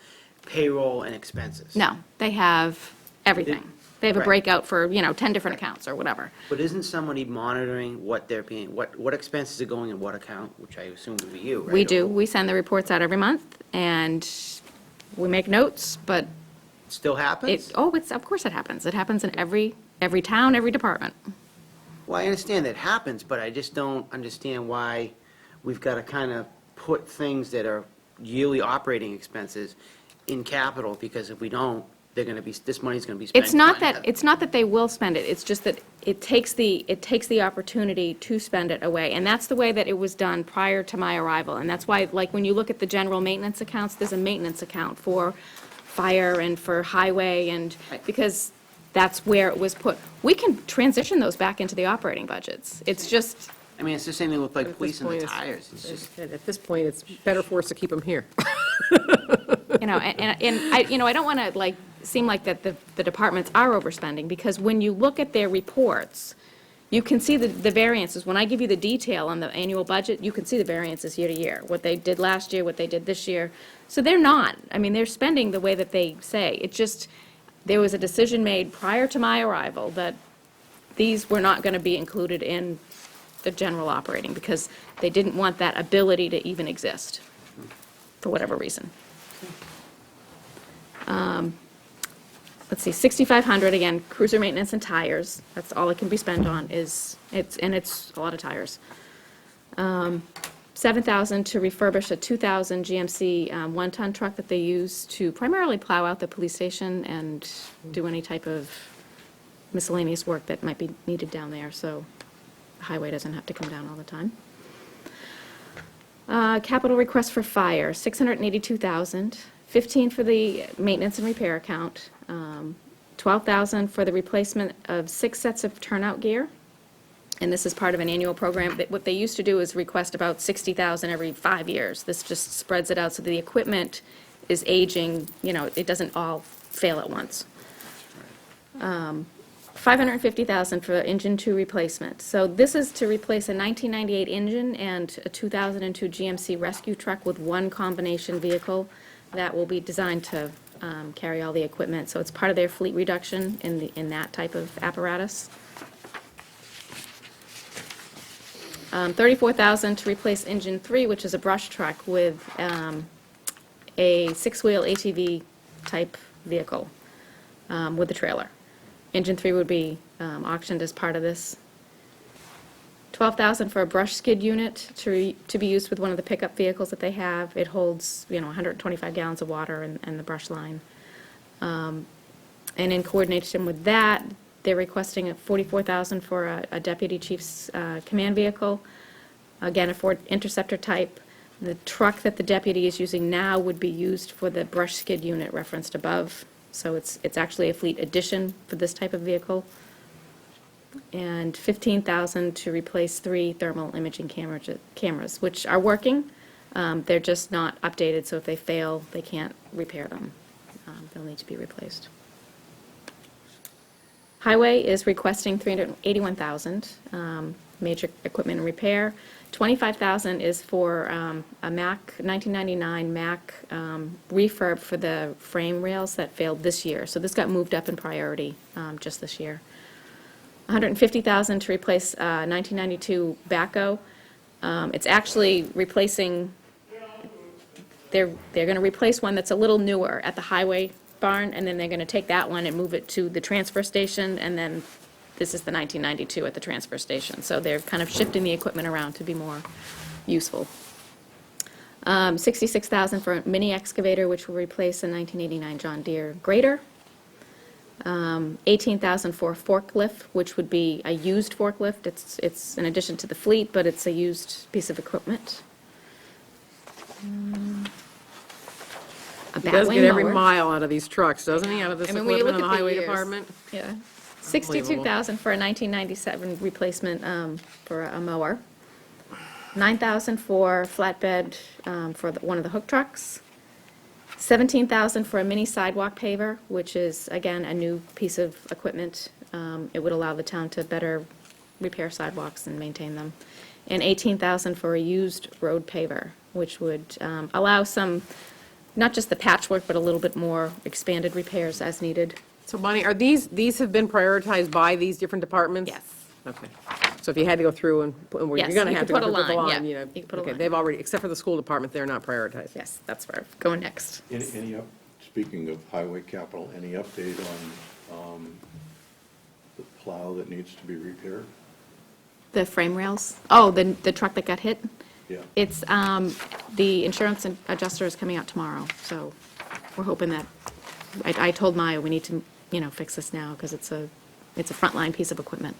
payroll and expenses. No, they have everything. They have a Right. breakout for, 10 different accounts or whatever. But isn't somebody monitoring what they're paying, what expenses are going in what account, which I assume would be you, right? We do, we send the reports out every month, and we make notes, but Still happens? of course it happens. It happens in every town, every department. Well, I understand that happens, but I just don't understand why we've got to kind of put things that are yearly operating expenses in capital, because if we don't, they're going to be, this money's going to be spent. It's not that they will spend it, it's just that it takes the opportunity to spend it away. And that's the way that it was done prior to my arrival. And that's why, like, when you look at the general maintenance accounts, there's a maintenance account for fire and for highway, and, because that's where it was put. We can transition those back into the operating budgets. It's just, I mean, it's the same thing with like At this police and the point, it's- tires. It's just, At this point, it's better for us to keep them here. and I don't want to, seem like that the departments are overspending, because when you look at their reports, you can see the variances. When I give you the detail on the annual budget, you can see the variances year to year, what they did last year, what they did this year. So they're not, I mean, they're spending the way that they say. It just, there was a decision made prior to my arrival that these were not going to be included in the general operating because they didn't want that ability to even exist, for whatever reason. Let's see, 6,500, again, cruiser maintenance and tires, that's all it can be spent on is, it's a lot of tires. 7,000 to refurbish a 2000 GMC one-ton truck that they use to primarily plow out the police station and do any type of miscellaneous work that might be needed down there, so the highway doesn't have to come down all the time. Capital request for fire, 682,000, 15 for the maintenance and repair account, 12,000 for the replacement of 6 sets of turnout gear. And this is part of an annual program. What they used to do is request about 60,000 every 5 years. This just spreads it out so the equipment is aging, you know, it doesn't all fail at once. 550,000 for engine 2 replacement. So this is to replace a 1998 engine and a 2002 GMC rescue truck with one combination vehicle that will be designed to carry all the equipment. So it's part of their fleet reduction in that type of apparatus. 34,000 to replace engine 3, which is a brush truck with a 6-wheel ATV type vehicle with a trailer. Engine 3 would be auctioned as part of this. 12,000 for a brush skid unit to be used with one of the pickup vehicles that they have. It holds, 125 gallons of water and the brush line. And in coordination with that, they're requesting a 44,000 for a deputy chief's command vehicle. Again, a Ford Interceptor type. The truck that the deputy is using now would be used for the brush skid unit referenced above. So it's actually a fleet addition for this type of vehicle. And 15,000 to replace 3 thermal imaging cameras, which are working. They're just not updated, so if they fail, they can't repair them. They'll need to be replaced. Highway is requesting 381,000, major equipment and repair. 25,000 is for a Mack, 1999 Mack refurb for the frame rails that failed this year. So this got moved up in priority just this year. 150,000 to replace 1992 backhoe. It's actually replacing, they're going to replace one that's a little newer at the highway barn, and then they're going to take that one and move it to the transfer station, and then this is the 1992 at the transfer station. So they're kind of shifting the equipment around to be more useful. 66,000 for a mini excavator, which will replace a 1989 John Deere grader. 18,000 for a forklift, which would be a used forklift. It's in addition to the fleet, but it's a used piece of equipment. A He does batwing get every mower. mile out of these trucks, doesn't he, out of this I mean, when you equipment in look the at the highway years. department? Yeah. 62,000 for a 1997 replacement for a mower. 9,000 for flatbed for one of the hook trucks. 17,000 for a mini sidewalk paver, which is, again, a new piece of equipment. It would allow the town to better repair sidewalks and maintain them. And 18,000 for a used road paver, which would allow some, not just the patchwork, but a little bit more expanded repairs as needed. So Bonnie, are these have been prioritized by these different departments? Yes. Okay. So if you had to go through and, well, Yes, you're going to you have could to go put a through the line, line, yeah, you know. you could put a Okay, line. they've already, except for the school department, they're not prioritized. Yes, that's where I'm going next. Speaking of highway capital, any update on the plow that needs to be repaired? The frame rails? Oh, the truck that got hit? Yeah. It's, the insurance adjuster is coming out tomorrow, so we're hoping that, I told Maya we need to, fix this now, because it's a frontline piece of equipment.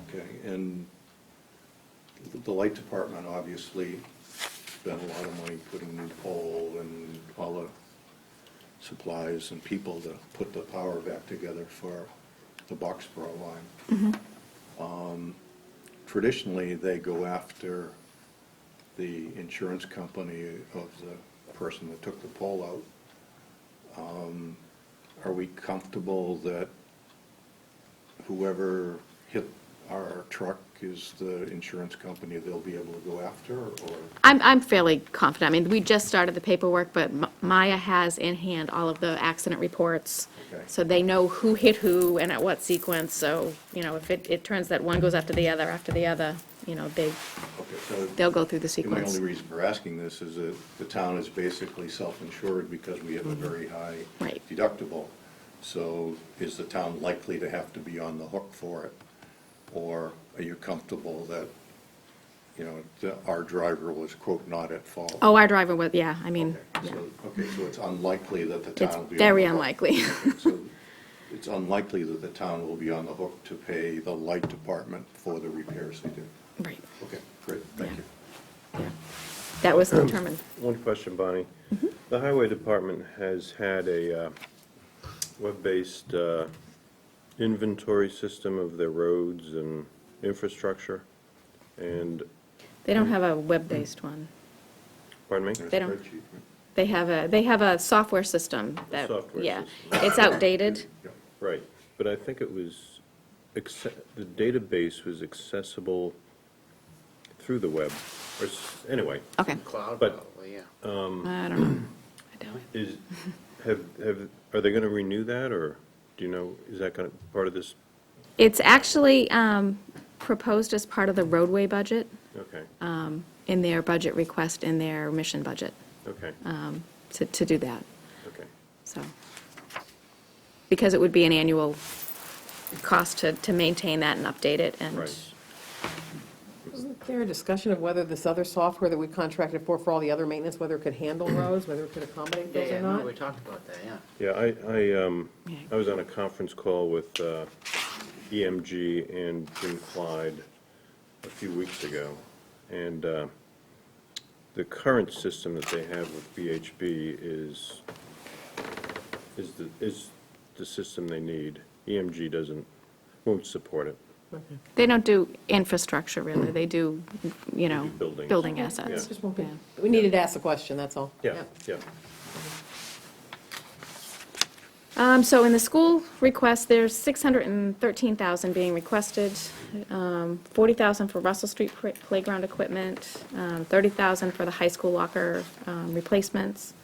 Okay, and the light department obviously spent a lot of money putting new pole and all the supplies and people to put the power back together for the Boxborough line. Traditionally, they go after the insurance company of the person that took the pole out. Are we comfortable that whoever hit our truck is the insurance company they'll be able to go after, or? I'm fairly confident. I mean, we just started the paperwork, but Maya has in hand all of the accident reports. Okay. So they know who hit who and at what sequence. So, you know, if it turns that one goes after the other, you know, Okay, so they'll go through the my sequence. only reason for asking this is that the town is basically self-insured because we have a very high Right. deductible. So is the town likely to have to be on the hook for it? Or are you comfortable that, you know, our driver was, quote, not at fault? Oh, our driver was, yeah, I mean, Okay, yeah. so it's unlikely that the town It's will be on very the hook. unlikely. Okay, so it's unlikely that the town will be on the hook to pay the light department for the repairs they did. Right. Okay, great, thank you. That was determined. One question, Bonnie. The highway department has had a web-based inventory system of their roads and infrastructure, and, They don't have a web-based one. pardon me? They don't. They have a software system that, Software yeah, system. it's outdated. Right, but I think it was, the database was accessible through the web, or, anyway. Okay. Cloud, But, probably, yeah. I don't know. are they gonna renew that, or, do you know, is that gonna, part of this? It's actually proposed as part of the roadway budget, Okay, in their budget request, in their mission budget, okay, to do that, okay. so. Because it would be an annual cost to maintain that and update it, and. Right. Wasn't there a discussion of whether this other software that we contracted for all the other maintenance, whether it could handle roads, whether it could accommodate Yeah, those yeah, or no, not? we talked about that, yeah. Yeah, I was on a conference call with EMG and Jim Clyde a few weeks ago, and the current system that they have with BHB is the system they need. EMG won't support it. They don't do infrastructure, really, they do, you know, buildings. building Yeah. assets. Just won't be- Yeah. We needed to ask the question, that's all. Yeah, yeah. So in the school request, there's $613,000 being requested, $40,000 for Russell Street playground equipment, $30,000 for the high school locker replacements,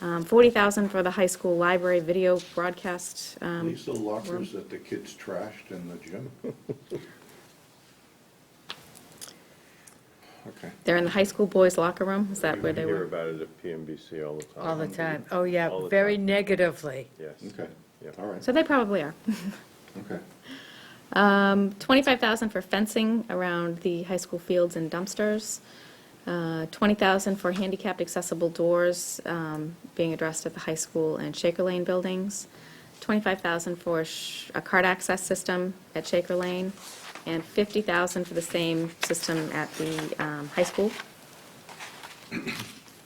$40,000 for the high school library video broadcast. These the room. lockers that the kids trashed in the gym? Okay. They're in the high school boys' locker room, is that where they We hear were? about it at PMBC all the time. All the time. Oh, yeah, All the very time. negatively. Yes. Okay, Yeah. all right, So they probably are. okay. 25,000 for fencing around the high school fields and dumpsters. 20,000 for handicapped accessible doors being addressed at the high school and Shaker Lane buildings. 25,000 for a card access system at Shaker Lane, and 50,000 for the same system at the high school.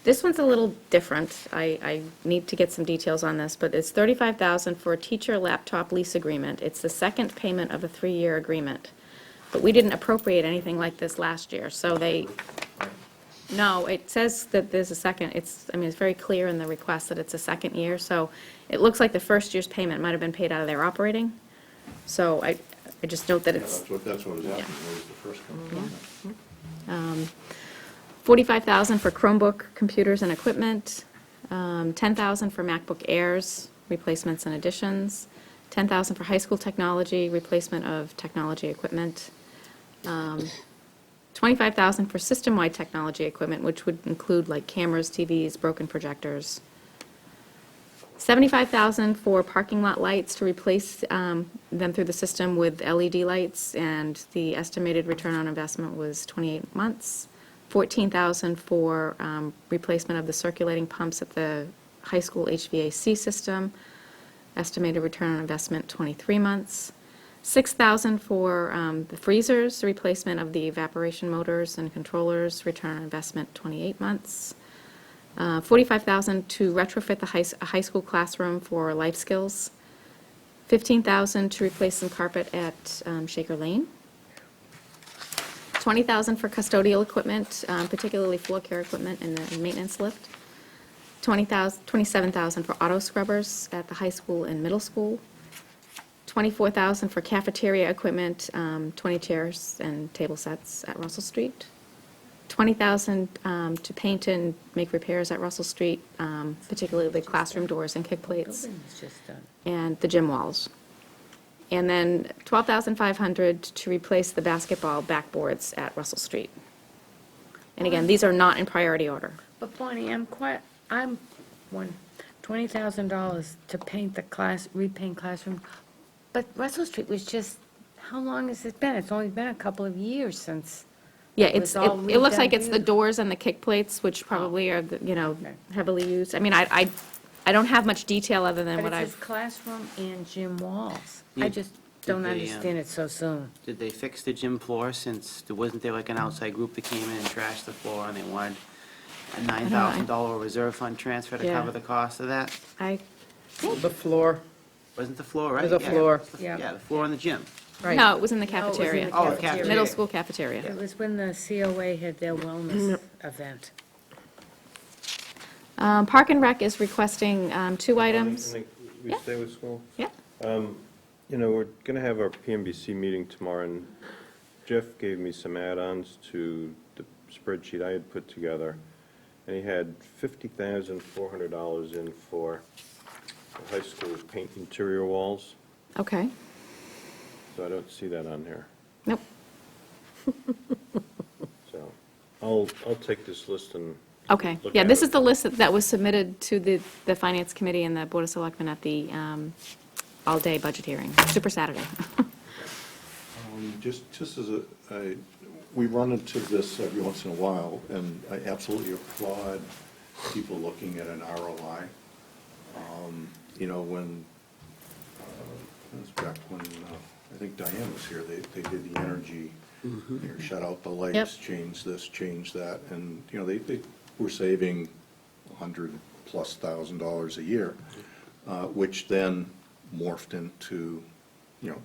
This one's a little different. I need to get some details on this, but it's 35,000 for a teacher laptop lease agreement. It's the second payment of a 3-year agreement. But we didn't appropriate anything like this last year, so they, no, it says that there's a second, it's very clear in the request that it's a second year, so it looks like the first year's payment might have been paid out of their operating. So I just note that Yeah, it's. that's what was happening, was the first one. 45,000 for Chromebook computers and equipment, 10,000 for MacBook Airs, replacements and additions, 10,000 for high school technology, replacement of technology equipment, 25,000 for system-wide technology equipment, which would include like cameras, TVs, broken projectors, 75,000 for parking lot lights to replace them through the system with LED lights, and the estimated return on investment was 28 months. 14,000 for replacement of the circulating pumps at the high school HVAC system, estimated return on investment 23 months. 6,000 for the freezers, replacement of the evaporation motors and controllers, return on investment 28 months. 45,000 to retrofit the high school classroom for life skills. 15,000 to replace some carpet at Shaker Lane. 20,000 for custodial equipment, particularly floor care equipment in the maintenance lift. 27,000 for auto scrubbers at the high school and middle school. $24,000 for cafeteria equipment, 20 chairs and table sets at Russell Street. $20,000 to paint and make repairs at Russell Street, particularly the classroom doors and kick plates, Building's just done. and the gym walls. And then $12,500 to replace the basketball backboards at Russell Street. And again, these are not in priority order. But Bonnie, I'm $20,000 to paint the repaint classroom. But Russell Street was just, how long has it been? It's only been a couple of years since. Yeah, It was all it looks like redone it's the doors and the kick plates, which probably are, heavily used. I mean, I don't have much detail other than But what it I've. says classroom and gym walls. Yeah. I just don't Did they, understand it so soon. Did they fix the gym floor since, wasn't there like an outside group that came in and trashed the floor and they wanted a $9,000 reserve fund transfer to Yeah. cover the cost of that? The floor. Wasn't the floor, right? There's a Yeah. floor. Yeah, the floor in the gym. Right. No, it was in the No, it was in cafeteria. the Oh, the cafeteria. Middle school cafeteria. It was when the COA had their wellness event. Park and Rec is requesting 2 items. Can we Yeah. stay with school? Yeah. We're going to have our PMBC meeting tomorrow, and Jeff gave me some add-ons to the spreadsheet I had put together, and he had $50,400 in for the high school paint interior walls, Okay. so I don't see that on here. Nope. So I'll take this list and Okay. look Yeah, at this it. is the list that was submitted to the Finance Committee and the Board of Selectmen at the all-day budget hearing, Super Saturday. Just as we run into this every once in a while, and I absolutely applaud people looking at an ROI. When, it was back when, I think Diane was here, they did the energy, shut out the lights, Yep. change this, change that, and, they were saving $100,000+ a year, which then morphed into,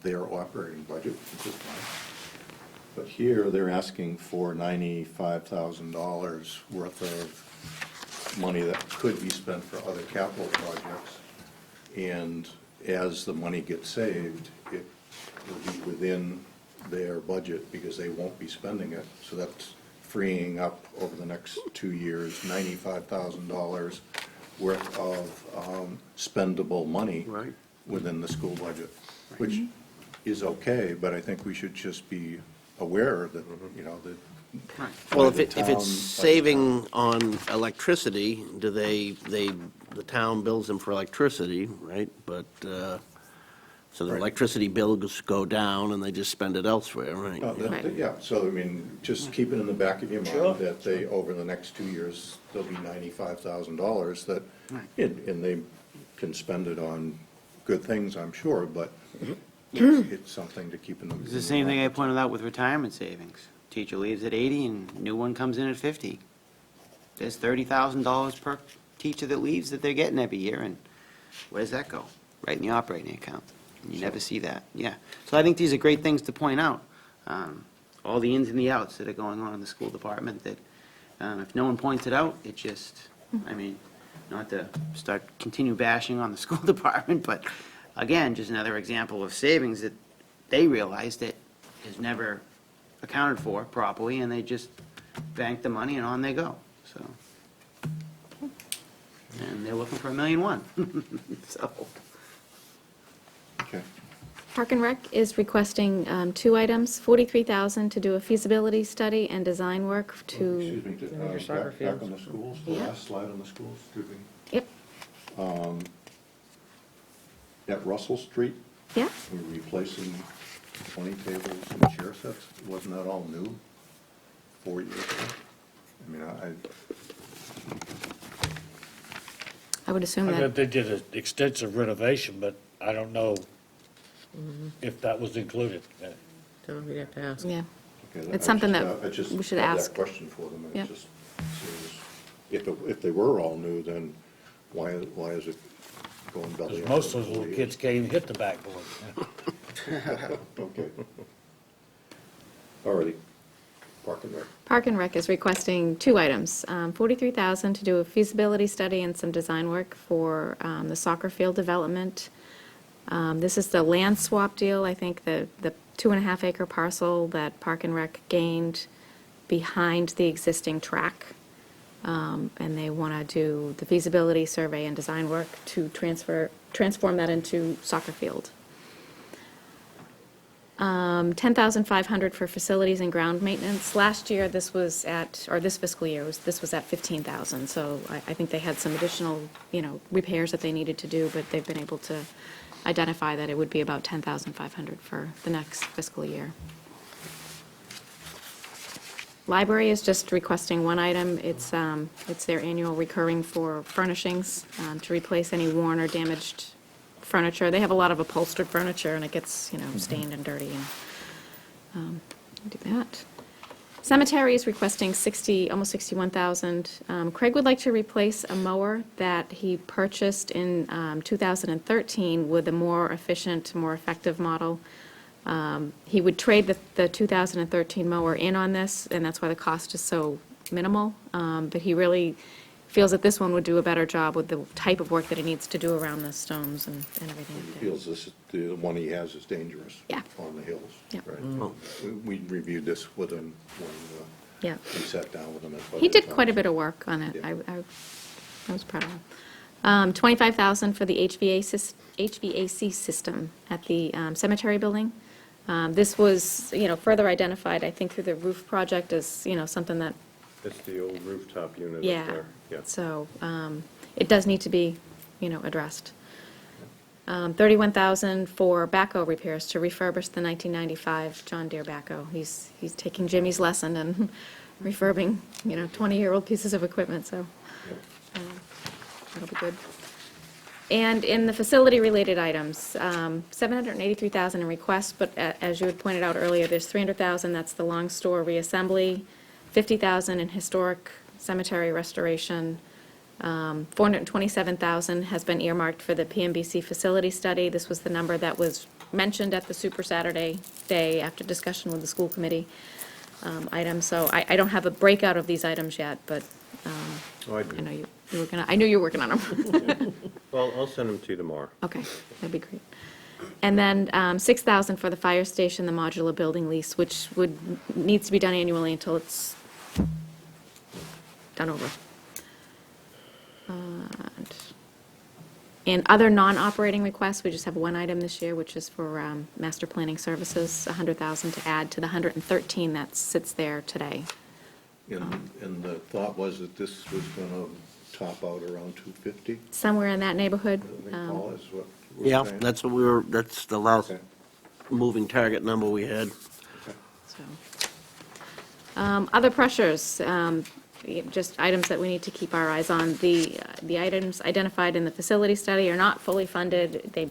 their operating budget, which is fine. But here, they're asking for $95,000 worth of money that could be spent for other capital projects. And as the money gets saved, it will be within their budget because they won't be spending it. So that's freeing up over the next 2 years, $95,000 worth of spendable money Right. within the school budget, which is okay, but I think we should just be aware that, that. Well, by the if it's town- saving on electricity, the town bills them for electricity, right? But, so the Right. electricity bills go down and they just spend it elsewhere, right? Oh, yeah, so, just keep it in the back of your mind that they, over the next 2 years, there'll be $95,000 that, and they can spend it on good things, I'm sure, but it's something to keep in the. It's the same thing I pointed out with retirement savings. Teacher leaves at 80 and new one comes in at 50. There's $30,000 per teacher that leaves that they're getting every year, and where does that go? Right in the operating account. You never see that, yeah. So I think these are great things to point out. All the ins and the outs that are going on in the school department that, if no one points it out, it just, not to continue bashing on the school department, but again, just another example of savings that they realized that is never accounted for properly, and they just bank the money and on they go, so. And they're looking for $1.1 million, so. Okay. Park and Rec is requesting 2 items, $43,000 to do a feasibility study and design work to. Excuse me, back on the schools, the Yeah. last slide on the schools, excuse me. Yep. At Russell Street, Yeah. we're replacing 20 tables and chair sets. Wasn't that all new 4 years ago? I would assume I that. bet they did an extensive renovation, but I don't know if that was included. So we'd have to ask. Yeah. Okay, It's something that I just we should had ask. that question for them, and Yeah. it just seems, if they were all new, then why is it going belly Because up? most of those little kids can't even hit the backboard. Okay. All righty. Park and Rec. Park and Rec is requesting 2 items, $43,000 to do a feasibility study and some design work for the soccer field development This is the land swap deal, I think, the 2.5 acre parcel that Park and Rec gained behind the existing track. And they want to do the feasibility survey and design work to transform that into soccer field. 10,500 for facilities and ground maintenance. Last year, this was at, or this fiscal year, this was at 15,000. So I think they had some additional, repairs that they needed to do, but they've been able to identify that it would be about 10,500 for the next fiscal year. Library is just requesting one item. It's their annual recurring for furnishings, to replace any worn or damaged furniture. They have a lot of upholstered furniture, and it gets, stained and dirty, and do that. Cemetery is requesting almost 61,000. Craig would like to replace a mower that he purchased in 2013 with a more efficient, more effective model. He would trade the 2013 mower in on this, and that's why the cost is so minimal. But he really feels that this one would do a better job with the type of work that he needs to do around the stones and everything. He feels the one he has is dangerous. Yeah. On the hills. Yeah. Right. We reviewed this with him Yeah. when we sat down with him. at He did budget quite a time. bit of work on it. Yeah. I was proud of him. 25,000 for the HVAC system at the cemetery building. This was, further identified, I think, through the roof project as, something that, It's the old rooftop unit up yeah. there. Yeah. So it does need to be, addressed. 31,000 for backhoe repairs to refurbish the 1995 John Deere backhoe. He's taking Jimmy's lesson and refurbing, 20-year-old pieces of equipment, so that'll be good. And in the facility-related items, 783,000 in requests, but as you had pointed out earlier, there's 300,000, that's the Long Store reassembly, 50,000 in historic cemetery restoration, 427,000 has been earmarked for the PMBC facility study. This was the number that was mentioned at the Super Saturday day after discussion with the school committee item. So I don't have a breakout of these items yet, but I do. I knew you were working on them. Well, I'll send them to you tomorrow. Okay, that'd be great. And then 6,000 for the fire station, the modular building lease, which needs to be done annually until it's done over. And other non-operating requests, we just have one item this year, which is for master planning services, 100,000 to add to the 113 that sits there today. And the thought was that this was going to top out around 250? Somewhere in that neighborhood. I think, Paul, is what we're Yeah, saying? that's the last Okay. moving target number we had. So, other pressures, just items that we need to keep our eyes on. The items identified in the facility study are not fully funded. They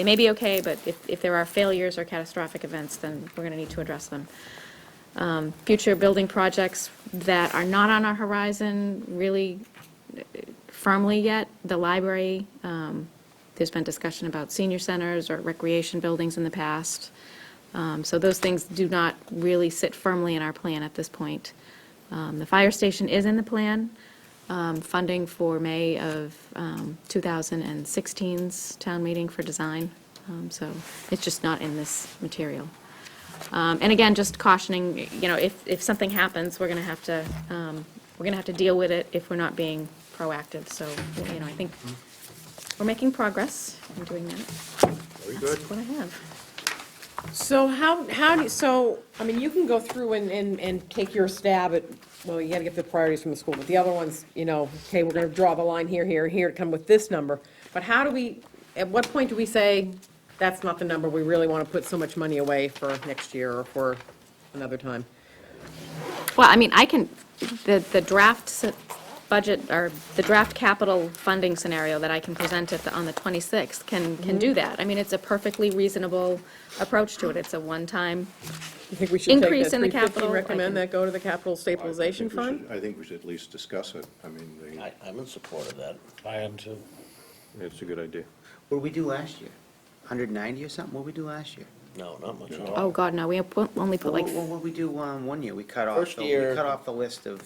may be okay, but if there are failures or catastrophic events, then we're going to need to address them. Future building projects that are not on our horizon really firmly yet. The library, there's been discussion about senior centers or recreation buildings in the past. So those things do not really sit firmly in our plan at this point. The fire station is in the plan, funding for May of 2016's town meeting for design. So it's just not in this material. And again, just cautioning, if something happens, we're going to have to deal with it if we're not being proactive. So, I think we're making progress in doing that. Very good. That's what I have. So you can go through and take your stab at, well, you gotta get the priorities from the school, but the other ones, okay, we're gonna draw the line here, here, here to come with this number. But at what point do we say, that's not the number, we really wanna put so much money away for next year or for another time? Well, the draft budget, or the draft capital funding scenario that I can present on the 26th can do that. It's a perfectly reasonable approach to it. It's a one-time You think we should take the increase in the 350 capital. and recommend that go to the capital stabilization fund? I think we should at least discuss it. I'm in support of that. I am too. It's a good idea. What did we do last year? 190 or something? What did we do last year? No, not much at all. Oh, God, no, we only put What did we do one year? We cut off First year- the list of,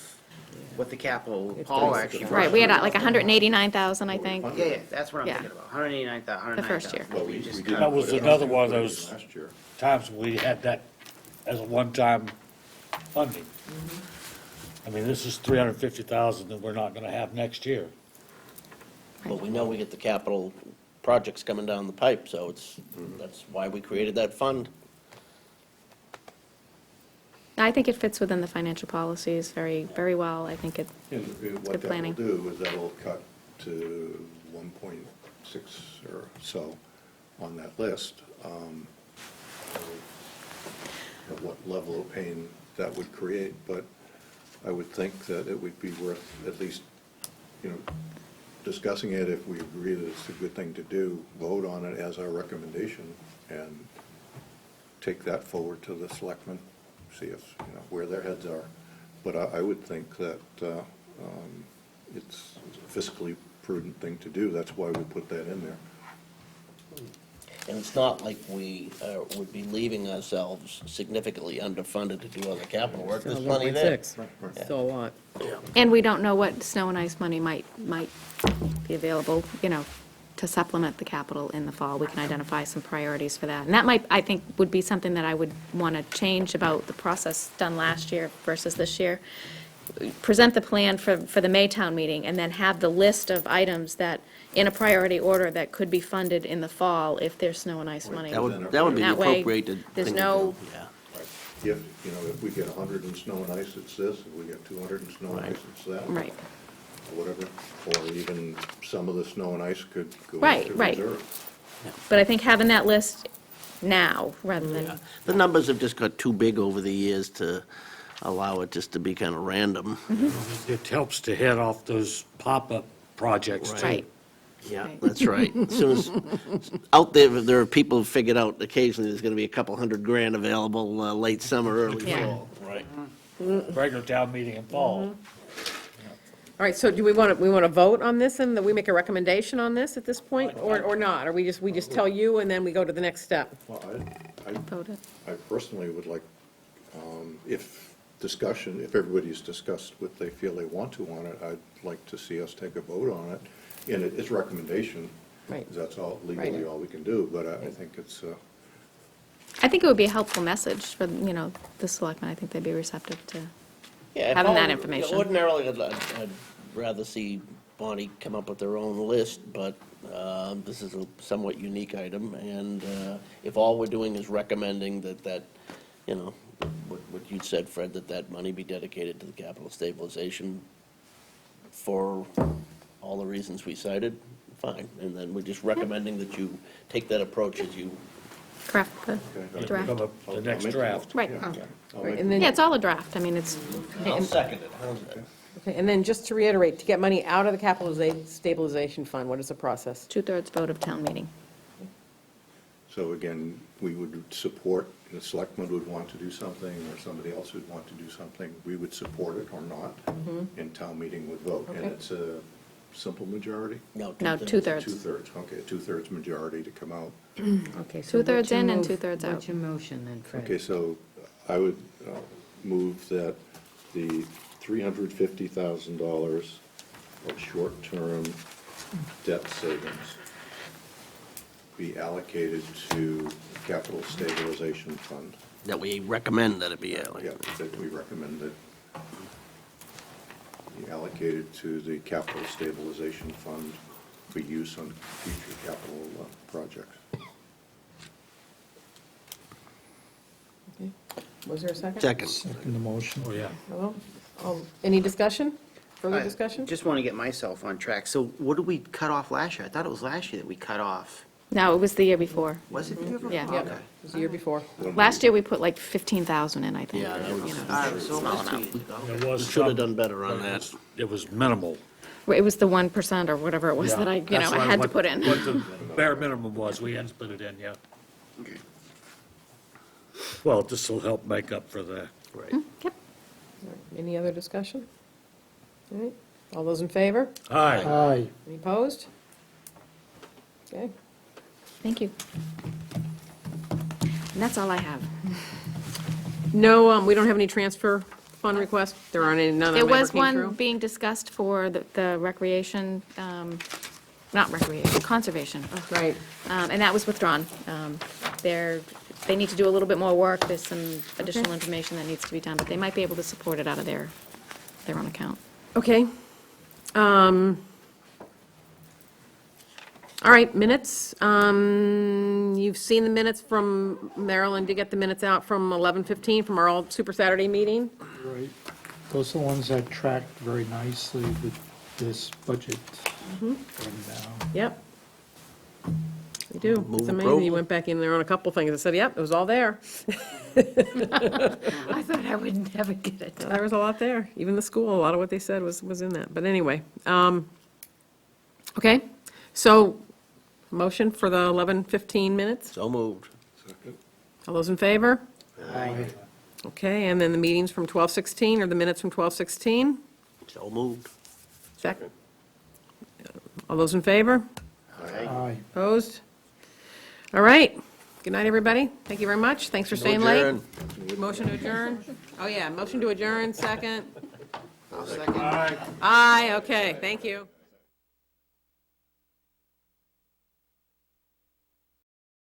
with the capital, Paul actually. Right, we had like 189,000, I think. Yeah, that's what I'm Yeah. thinking about, 189,000, The first year. Well, We just we cut didn't That was put it another on one of the those- Last year. Times we had that as a one-time funding. I mean, this is 350,000 that we're not gonna have next year. But we know we get the capital projects coming down the pipe, so that's why we created that fund. I think it fits within the financial policies very, very well. I think it, And good what that will planning. do is that'll cut to 1.6 or so on that list. Of what level of pain that would create, but I would think that it would be worth at least, discussing it. If we agree that it's a good thing to do, vote on it as our recommendation and take that forward to the selectmen, see if, where their heads are. But I would think that it's a fiscally prudent thing to do. That's why we put that in there. And it's not like we would be leaving ourselves significantly underfunded to do other capital work. There's plenty there. 1.6, still a lot. and we don't know what snow and ice money might be available, to supplement the capital in the fall. We can identify some priorities for that. And that might, I think, would be something that I would want to change about the process done last year versus this year. Present the plan for the Maytown meeting, and then have the list of items that, in a priority order, that could be funded in the fall if there's snow and ice money. That would be the That way, appropriated there's thing to no- do, yeah. If we get 100 in snow and ice, it's this. If we get 200 in snow and ice, it's that. Right. Whatever, or even some of the snow and ice could go Right, into right. reserve. But I think having that list now, rather than, The numbers have just got too big over the years to allow it just to be kind of random. It helps to head off those pop-up projects too. right. Yeah, Right. that's right. As soon as, out there are people who figured out occasionally there's gonna be a couple $100,000 available late summer, early Yeah. fall. Right. Regular town meeting in fall. All right, so do we want to vote on this, and that we make a recommendation on this at this point, or not? Or we just tell you, and then we go to the next step? Well, I Voted. I personally would like, if everybody's discussed what they feel they want to on it, I'd like to see us take a vote on it. And it's recommendation. Right. 'Cause that's all, legally Right. all we can do, but I think it's, I think it would be a helpful message for, the selectmen. I think they'd be receptive to. Yeah, if Having that all- information. Ordinarily, I'd rather see Bonnie come up with their own list, but this is a somewhat unique item, and if all we're doing is recommending that, what you said, Fred, that money be dedicated to the capital stabilization for all the reasons we cited, fine. And then we're just recommending that you take that approach as you Craft the draft. Come up the next draft. Right. Right, and then- Yeah, it's all a draft. I mean, it's, I'll second it. How's that? Okay, and then just to reiterate, to get money out of the capital stabilization fund, what is the process? 2/3 vote of town meeting. so again, we would support, the selectmen would want to do something, or somebody else would want to do something, we would support it or not, and town meeting would vote. And Okay. it's a simple majority? No, two-thirds. 2/3. Two-thirds, okay, a 2/3 majority to come out. Okay, so 2/3 what's your in and move- 2/3 out. What's your motion then, Fred? Okay, so I would move that the $350,000 of short-term debt savings be allocated to capital stabilization fund. That we recommend that it be Yeah, allocated. that we recommend that be allocated to the capital stabilization fund for use on future capital projects. Was there a second? Second. Second the motion. Oh, yeah. Hello? Any discussion? Further I discussion? Just want to get myself on track. So what did we cut off last year? I thought it was last year that we cut off. No, it was the year before. Was it the year before? Yeah. Yep, Okay. it was the year before. Last year, we put like 15,000 in, I think. Yeah, that was- you know. All right, so Small last amount. week. It We was should have some, done better on but that. it was minimal. It was the 1% or whatever it was that I, That's why had to what- put in. What the bare minimum was, we hadn't put it in yet. Well, this will help make up for that. Right. Yep, Any other discussion? All right, all those in favor? Aye. Aye. Any opposed? Okay, thank you. And that's all I have. no, we don't have any transfer fund request? There aren't any, none of There them ever was came one through? being discussed for the recreation, not recreation, conservation. Right. And that was withdrawn. They need to do a little bit more work, there's some additional information that needs to be done, but they might be able to support it out of their own account. Okay. All right, minutes. You've seen the minutes from, Marilyn did get the minutes out from 11:15 from our old Super Saturday meeting. Right. Those are the ones that tracked very nicely with this budget. And, Yep. We do. Move It's amazing. approval. You went back in there on a couple things and said, yep, it was all there. I thought I would never get it There was a lot there. Even the school, a lot of what they said was in that. But anyway, okay. So, motion for the 11:15 minutes? So moved. All those in favor? Aye. Okay, and then the meetings from 12:16, or the minutes from 12:16? So moved. Second. All those in favor? Aye. Opposed? All right. Good night, everybody. Thank you very much. Thanks for staying late. Adjourn. Motion to adjourn? Oh, yeah, motion to adjourn, second. I'll second. Aye, okay, thank you.